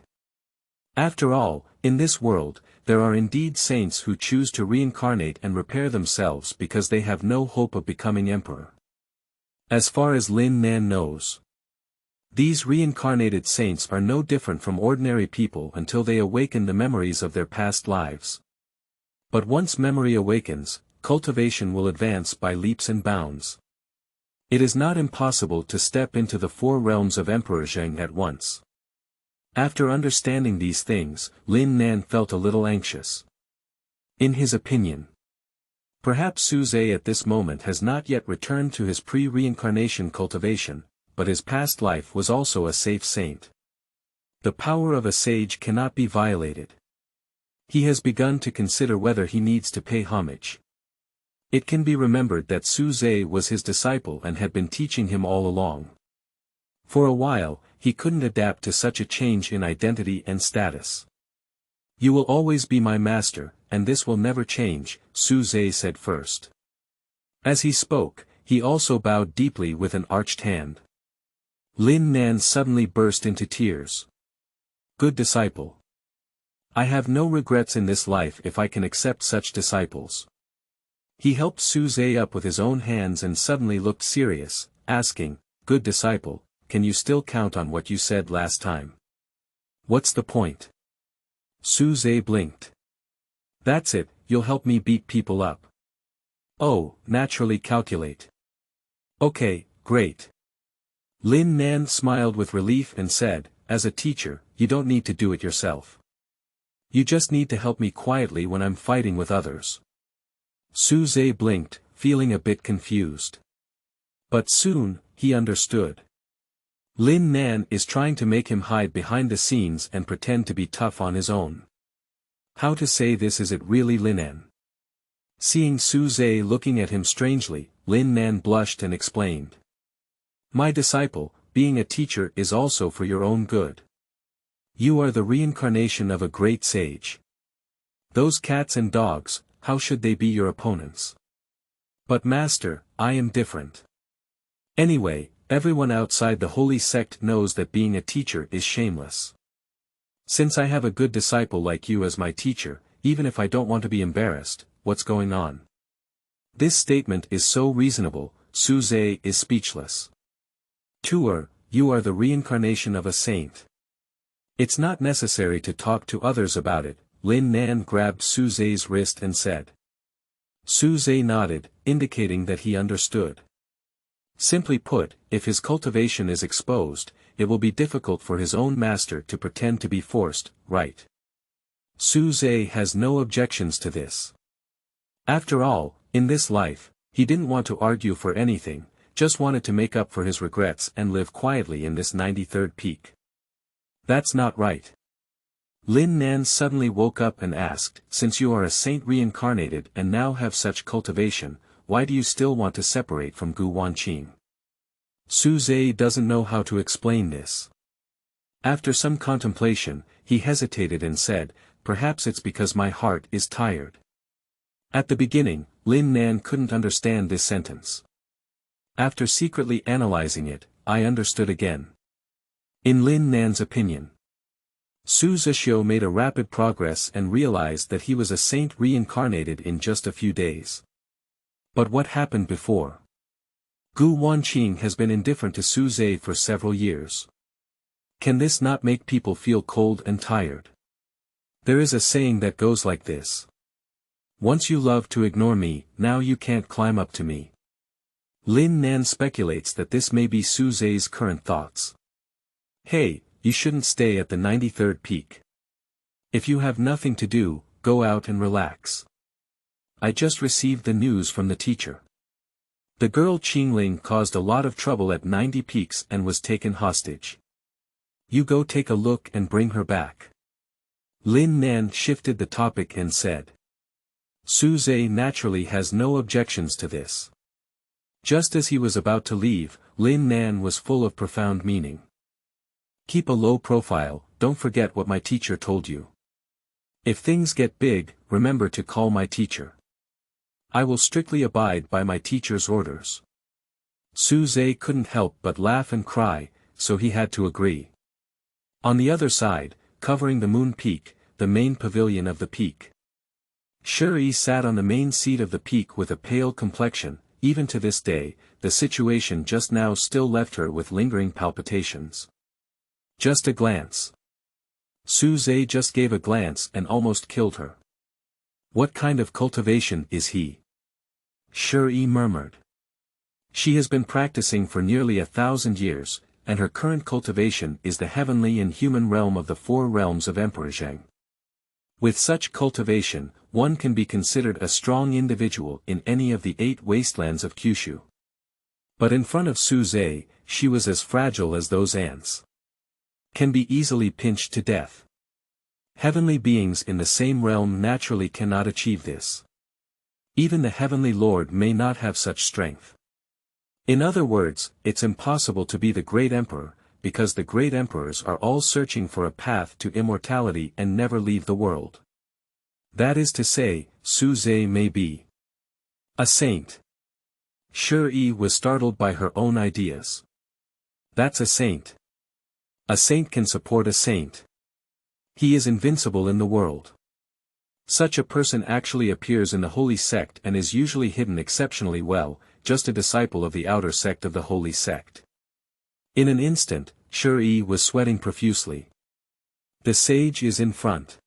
After all, in this world, there are indeed saints who choose to reincarnate and repair themselves because they have no hope of becoming emperor. As far as Lin Nan knows, these reincarnated saints are no different from ordinary people until they awaken the memories of their past lives. But once memory awakens, cultivation will advance by leaps and bounds. It is not impossible to step into the Four Realms of Emperor Zheng at once. After understanding these things, Lin Nan felt a little anxious. In his opinion, perhaps Su Zhe at this moment has not yet returned to his pre-reincarnation cultivation, but his past life was also a safe saint. The power of a sage cannot be violated. He has begun to consider whether he needs to pay homage. It can be remembered that Su Zhe was his disciple and had been teaching him all along. For a while, he couldn't adapt to such a change in identity and status. You will always be my master, and this will never change, Su Zhe said first. As he spoke, he also bowed deeply with an arched hand. Lin Nan suddenly burst into tears. Good disciple. I have no regrets in this life if I can accept such disciples. He helped Su Zhe up with his own hands and suddenly looked serious, asking, Good disciple, can you still count on what you said last time? What's the point? Su Zhe blinked. That's it, you'll help me beat people up. Oh, naturally calculate. Okay, great. Lin Nan smiled with relief and said, as a teacher, you don't need to do it yourself. You just need to help me quietly when I'm fighting with others. Su Zhe blinked, feeling a bit confused. But soon, he understood. Lin Nan is trying to make him hide behind the scenes and pretend to be tough on his own. How to say this? Is it really Lin Nan? Seeing Su Zhe looking at him strangely, Lin Nan blushed and explained. My disciple, being a teacher is also for your own good. You are the reincarnation of a great sage. Those cats and dogs, how should they be your opponents? But master, I am different. Anyway, everyone outside the holy sect knows that being a teacher is shameless. Since I have a good disciple like you as my teacher, even if I don't want to be embarrassed, what's going on? This statement is so reasonable, Suze is speechless. Tuer, you are the reincarnation of a saint. It's not necessary to talk to others about it, Lin Nan grabbed Suze's wrist and said. Suze nodded, indicating that he understood. Simply put, if his cultivation is exposed, it will be difficult for his own master to pretend to be forced, right? Suze has no objections to this. After all, in this life, he didn't want to argue for anything, just wanted to make up for his regrets and live quietly in this 93rd peak. That's not right. Lin Nan suddenly woke up and asked, since you are a saint reincarnated and now have such cultivation, why do you still want to separate from Gu Wanqing? Suze doesn't know how to explain this. After some contemplation, he hesitated and said, perhaps it's because my heart is tired. At the beginning, Lin Nan couldn't understand this sentence. After secretly analyzing it, I understood again. In Lin Nan's opinion, Su Zhixiu made a rapid progress and realized that he was a saint reincarnated in just a few days. But what happened before? Gu Wanqing has been indifferent to Su Zhe for several years. Can this not make people feel cold and tired? There is a saying that goes like this. Once you love to ignore me, now you can't climb up to me. Lin Nan speculates that this may be Su Zhe's current thoughts. Hey, you shouldn't stay at the 93rd peak. If you have nothing to do, go out and relax. I just received the news from the teacher. The girl Qingling caused a lot of trouble at 90 peaks and was taken hostage. You go take a look and bring her back. Lin Nan shifted the topic and said. Su Zhe naturally has no objections to this. Just as he was about to leave, Lin Nan was full of profound meaning. Keep a low profile, don't forget what my teacher told you. If things get big, remember to call my teacher. I will strictly abide by my teacher's orders. Su Zhe couldn't help but laugh and cry, so he had to agree. On the other side, covering the moon peak, the main pavilion of the peak. Shi sat on the main seat of the peak with a pale complexion. Even to this day, the situation just now still left her with lingering palpitations. Just a glance. Su Zhe just gave a glance and almost killed her. What kind of cultivation is he? Shi murmured. She has been practicing for nearly 1,000 years, and her current cultivation is the heavenly and human realm of the 4 realms of Emperor Zheng. With such cultivation, one can be considered a strong individual in any of the 8 wastelands of Kyushu. But in front of Su Zhe, she was as fragile as those ants. Can be easily pinched to death. Heavenly beings in the same realm naturally cannot achieve this. Even the Heavenly Lord may not have such strength. In other words, it's impossible to be the great emperor, because the great emperors are all searching for a path to immortality and never leave the world. That is to say, Su Zhe may be a saint. Shi was startled by her own ideas. That's a saint. A saint can support a saint. He is invincible in the world. Such a person actually appears in the holy sect and is usually hidden exceptionally well, just a disciple of the outer sect of the holy sect. In an instant, Shi was sweating profusely. The sage is in front.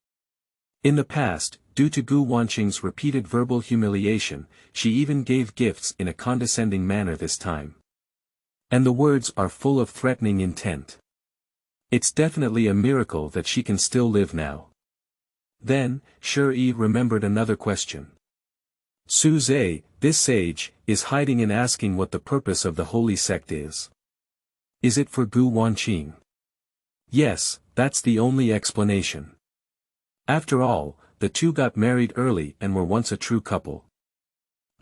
In the past, due to Gu Wanqing's repeated verbal humiliation, she even gave gifts in a condescending manner this time. And the words are full of threatening intent. It's definitely a miracle that she can still live now. Then, Shi remembered another question. Su Zhe, this sage, is hiding and asking what the purpose of the holy sect is. Is it for Gu Wanqing? Yes, that's the only explanation. After all, the two got married early and were once a true couple.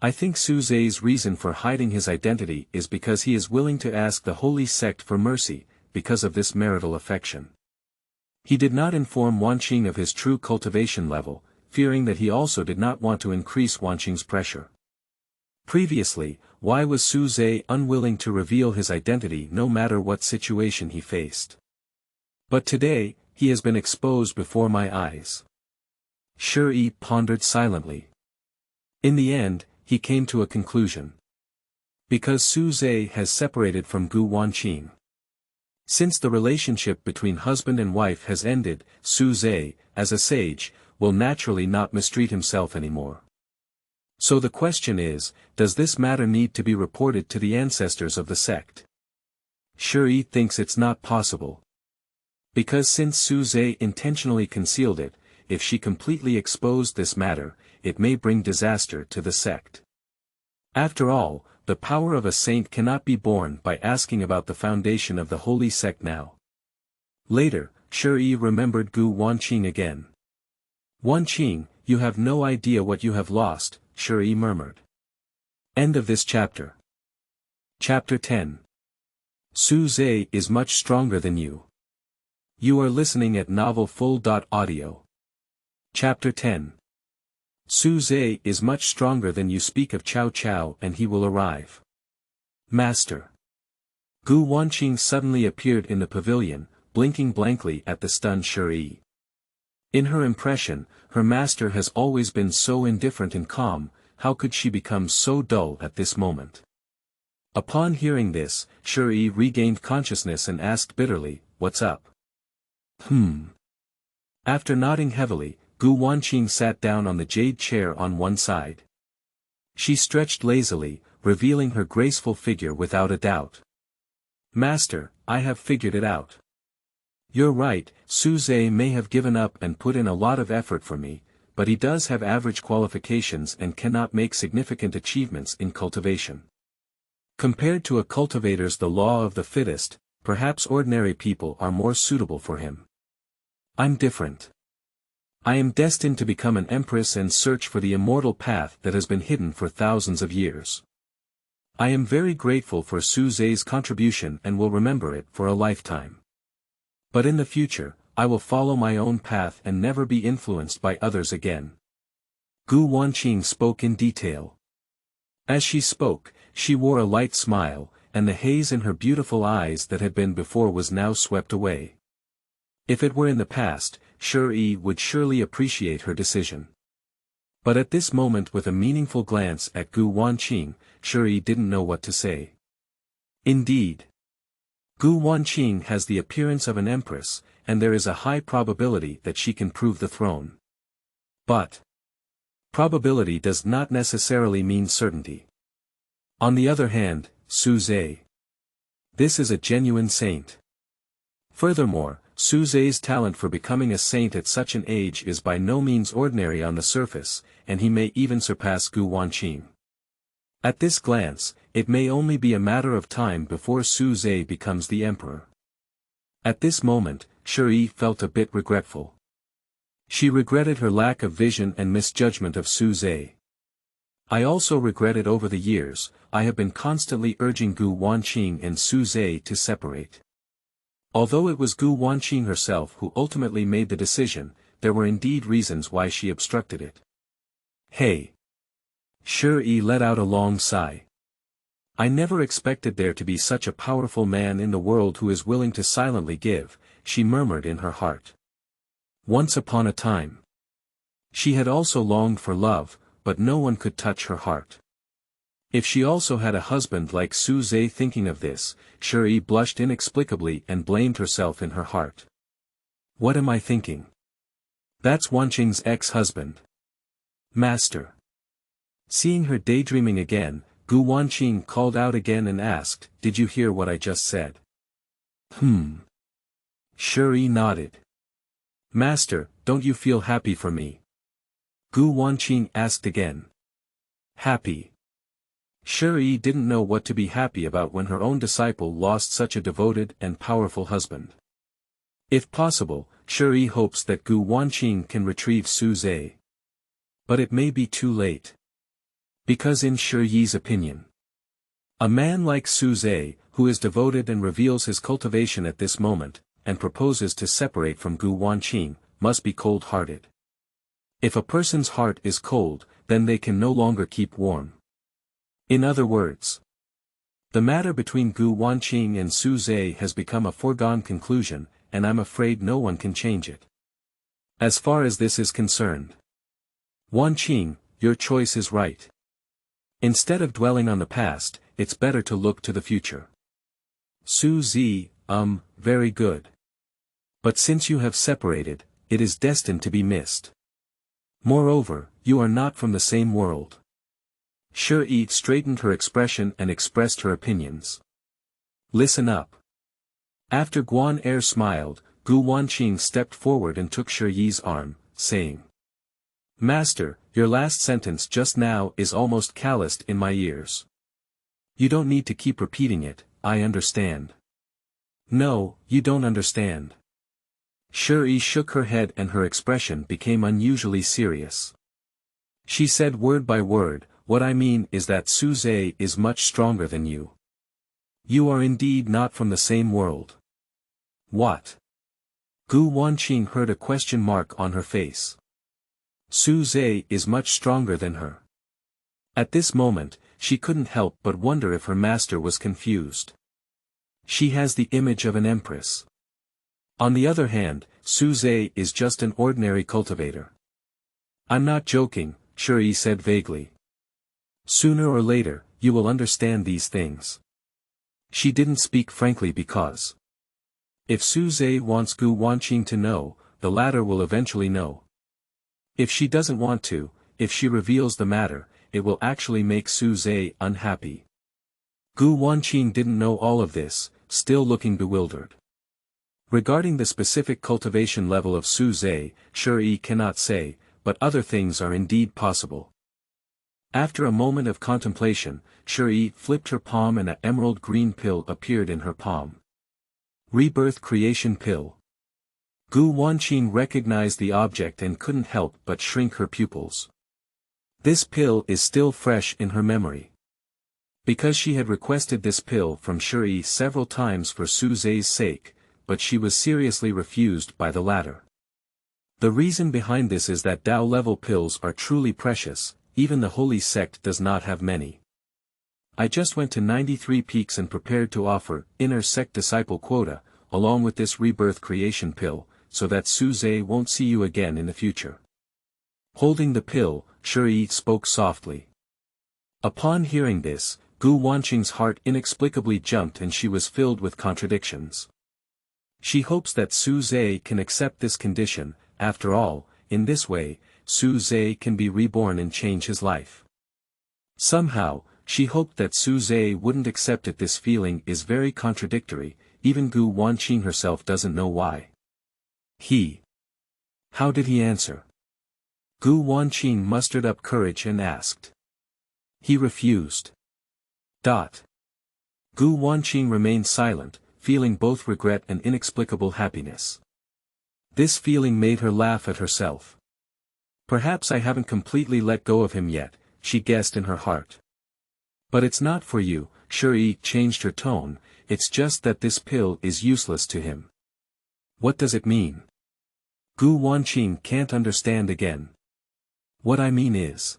I think Su Zhe's reason for hiding his identity is because he is willing to ask the holy sect for mercy, because of this marital affection. He did not inform Wanqing of his true cultivation level, fearing that he also did not want to increase Wanqing's pressure. Previously, why was Su Zhe unwilling to reveal his identity no matter what situation he faced? But today, he has been exposed before my eyes. Shi pondered silently. In the end, he came to a conclusion. Because Su Zhe has separated from Gu Wanqing. Since the relationship between husband and wife has ended, Su Zhe, as a sage, will naturally not mistreat himself anymore. So the question is, does this matter need to be reported to the ancestors of the sect? Shi thinks it's not possible. Because since Su Zhe intentionally concealed it, if she completely exposed this matter, it may bring disaster to the sect. After all, the power of a saint cannot be born by asking about the foundation of the holy sect now. Later, Shi remembered Gu Wanqing again. Wanqing, you have no idea what you have lost, Shi murmured. End of this chapter. Chapter 10. Su Zhe is much stronger than you. You are listening at novelfull.audio. Chapter 10. Su Zhe is much stronger than you. Speak of Cao Cao and he will arrive. Master. Gu Wanqing suddenly appeared in the pavilion, blinking blankly at the stunned Shi. In her impression, her master has always been so indifferent and calm, how could she become so dull at this moment? Upon hearing this, Shi regained consciousness and asked bitterly, "What's up?" After nodding heavily, Gu Wanqing sat down on the jade chair on one side. She stretched lazily, revealing her graceful figure without a doubt. Master, I have figured it out. You're right, Su Zhe may have given up and put in a lot of effort for me, but he does have average qualifications and cannot make significant achievements in cultivation. Compared to a cultivator's the law of the fittest, perhaps ordinary people are more suitable for him. I'm different. I am destined to become an empress and search for the immortal path that has been hidden for thousands of years. I am very grateful for Su Zhe's contribution and will remember it for a lifetime. But in the future, I will follow my own path and never be influenced by others again. Gu Wanqing spoke in detail. As she spoke, she wore a light smile, and the haze in her beautiful eyes that had been before was now swept away. If it were in the past, Shi would surely appreciate her decision. But at this moment, with a meaningful glance at Gu Wanqing, Shi didn't know what to say. Indeed, Gu Wanqing has the appearance of an empress, and there is a high probability that she can prove the throne. But probability does not necessarily mean certainty. On the other hand, Su Zhe. This is a genuine saint. Furthermore, Su Zhe's talent for becoming a saint at such an age is by no means ordinary on the surface, and he may even surpass Gu Wanqing. At this glance, it may only be a matter of time before Su Zhe becomes the emperor. At this moment, Shi felt a bit regretful. She regretted her lack of vision and misjudgment of Su Zhe. I also regret it. Over the years, I have been constantly urging Gu Wanqing and Su Zhe to separate. Although it was Gu Wanqing herself who ultimately made the decision, there were indeed reasons why she obstructed it. Hey! Shi let out a long sigh. I never expected there to be such a powerful man in the world who is willing to silently give, she murmured in her heart. Once upon a time. She had also longed for love, but no one could touch her heart. If she also had a husband like Su Zhe. Thinking of this, Shi blushed inexplicably and blamed herself in her heart. What am I thinking? That's Wanqing's ex-husband. Master. Seeing her daydreaming again, Gu Wanqing called out again and asked, "Did you hear what I just said?" Shi nodded. Master, don't you feel happy for me? Gu Wanqing asked again. Happy? Shi didn't know what to be happy about when her own disciple lost such a devoted and powerful husband. If possible, Shi hopes that Gu Wanqing can retrieve Su Zhe. But it may be too late. Because in Shi's opinion, a man like Su Zhe, who is devoted and reveals his cultivation at this moment, and proposes to separate from Gu Wanqing, must be cold-hearted. If a person's heart is cold, then they can no longer keep warm. In other words, the matter between Gu Wanqing and Su Zhe has become a foregone conclusion, and I'm afraid no one can change it. As far as this is concerned, Wanqing, your choice is right. Instead of dwelling on the past, it's better to look to the future. Su Zhe, very good. But since you have separated, it is destined to be missed. Moreover, you are not from the same world. Shi straightened her expression and expressed her opinions. Listen up. After Guan Er smiled, Gu Wanqing stepped forward and took Shi's arm, saying, Master, your last sentence just now is almost calloused in my ears. You don't need to keep repeating it, I understand. No, you don't understand. Shi shook her head and her expression became unusually serious. She said word by word, what I mean is that Su Zhe is much stronger than you. You are indeed not from the same world. What? Gu Wanqing heard a question mark on her face. Su Zhe is much stronger than her. At this moment, she couldn't help but wonder if her master was confused. She has the image of an empress. On the other hand, Su Zhe is just an ordinary cultivator. I'm not joking, Shi said vaguely. Sooner or later, you will understand these things. She didn't speak frankly because if Su Zhe wants Gu Wanqing to know, the latter will eventually know. If she doesn't want to, if she reveals the matter, it will actually make Su Zhe unhappy. Gu Wanqing didn't know all of this, still looking bewildered. Regarding the specific cultivation level of Su Zhe, Shi cannot say, but other things are indeed possible. After a moment of contemplation, Shi flipped her palm and an emerald green pill appeared in her palm. Rebirth Creation Pill. Gu Wanqing recognized the object and couldn't help but shrink her pupils. This pill is still fresh in her memory. Because she had requested this pill from Shi several times for Su Zhe's sake, but she was seriously refused by the latter. The reason behind this is that Tao-level pills are truly precious, even the holy sect does not have many. I just went to 93 peaks and prepared to offer inner sect disciple quota, along with this rebirth creation pill, so that Su Zhe won't see you again in the future. Holding the pill, Shi spoke softly. Upon hearing this, Gu Wanqing's heart inexplicably jumped and she was filled with contradictions. She hopes that Su Zhe can accept this condition, after all, in this way, Su Zhe can be reborn and change his life. Somehow, she hoped that Su Zhe wouldn't accept it. This feeling is very contradictory, even Gu Wanqing herself doesn't know why. How did he answer? Gu Wanqing mustered up courage and asked. He refused. Gu Wanqing remained silent, feeling both regret and inexplicable happiness. This feeling made her laugh at herself. Perhaps I haven't completely let go of him yet, she guessed in her heart. But it's not for you, Shi changed her tone, it's just that this pill is useless to him. What does it mean? Gu Wanqing can't understand again. What I mean is.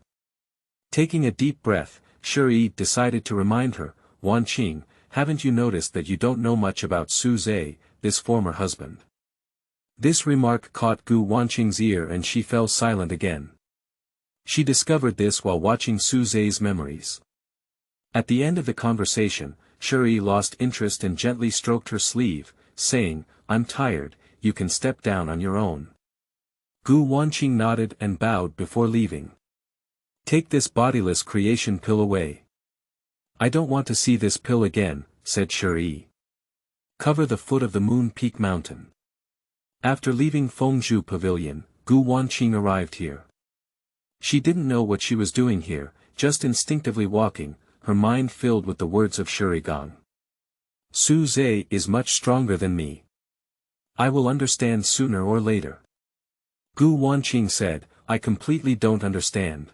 Taking a deep breath, Shi decided to remind her, Wanqing, haven't you noticed that you don't know much about Su Zhe, this former husband? This remark caught Gu Wanqing's ear and she fell silent again. She discovered this while watching Su Zhe's memories. At the end of the conversation, Shi lost interest and gently stroked her sleeve, saying, I'm tired, you can step down on your own. Gu Wanqing nodded and bowed before leaving. Take this bodiless creation pill away. I don't want to see this pill again, said Shi. Cover the foot of the Moon Peak Mountain. After leaving Fengzhu Pavilion, Gu Wanqing arrived here. She didn't know what she was doing here, just instinctively walking, her mind filled with the words of Shurigang. Su Zhe is much stronger than me. I will understand sooner or later. Gu Wanqing said, I completely don't understand.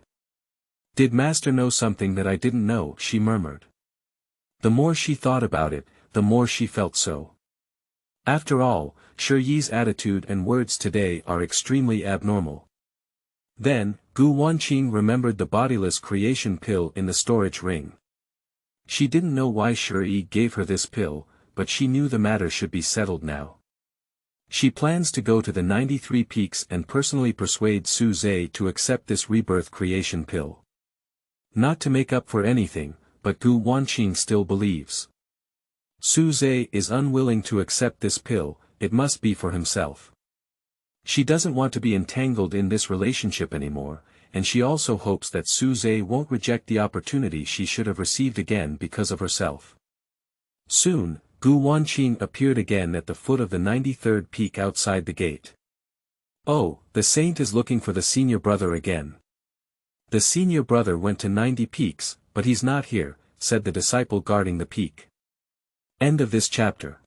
Did Master know something that I didn't know? She murmured. The more she thought about it, the more she felt so. After all, Shiyi's attitude and words today are extremely abnormal. Then, Gu Wanqing remembered the bodiless creation pill in the storage ring. She didn't know why Shiyi gave her this pill, but she knew the matter should be settled now. She plans to go to the 93 Peaks and personally persuade Su Zhe to accept this rebirth creation pill. Not to make up for anything, but Gu Wanqing still believes. Su Zhe is unwilling to accept this pill, it must be for himself. She doesn't want to be entangled in this relationship anymore, and she also hopes that Su Zhe won't reject the opportunity she should have received again because of herself. Soon, Gu Wanqing appeared again at the foot of the 93rd peak outside the gate. Oh, the saint is looking for the senior brother again. The senior brother went to 90 peaks, but he's not here, said the disciple guarding the peak. End of this chapter.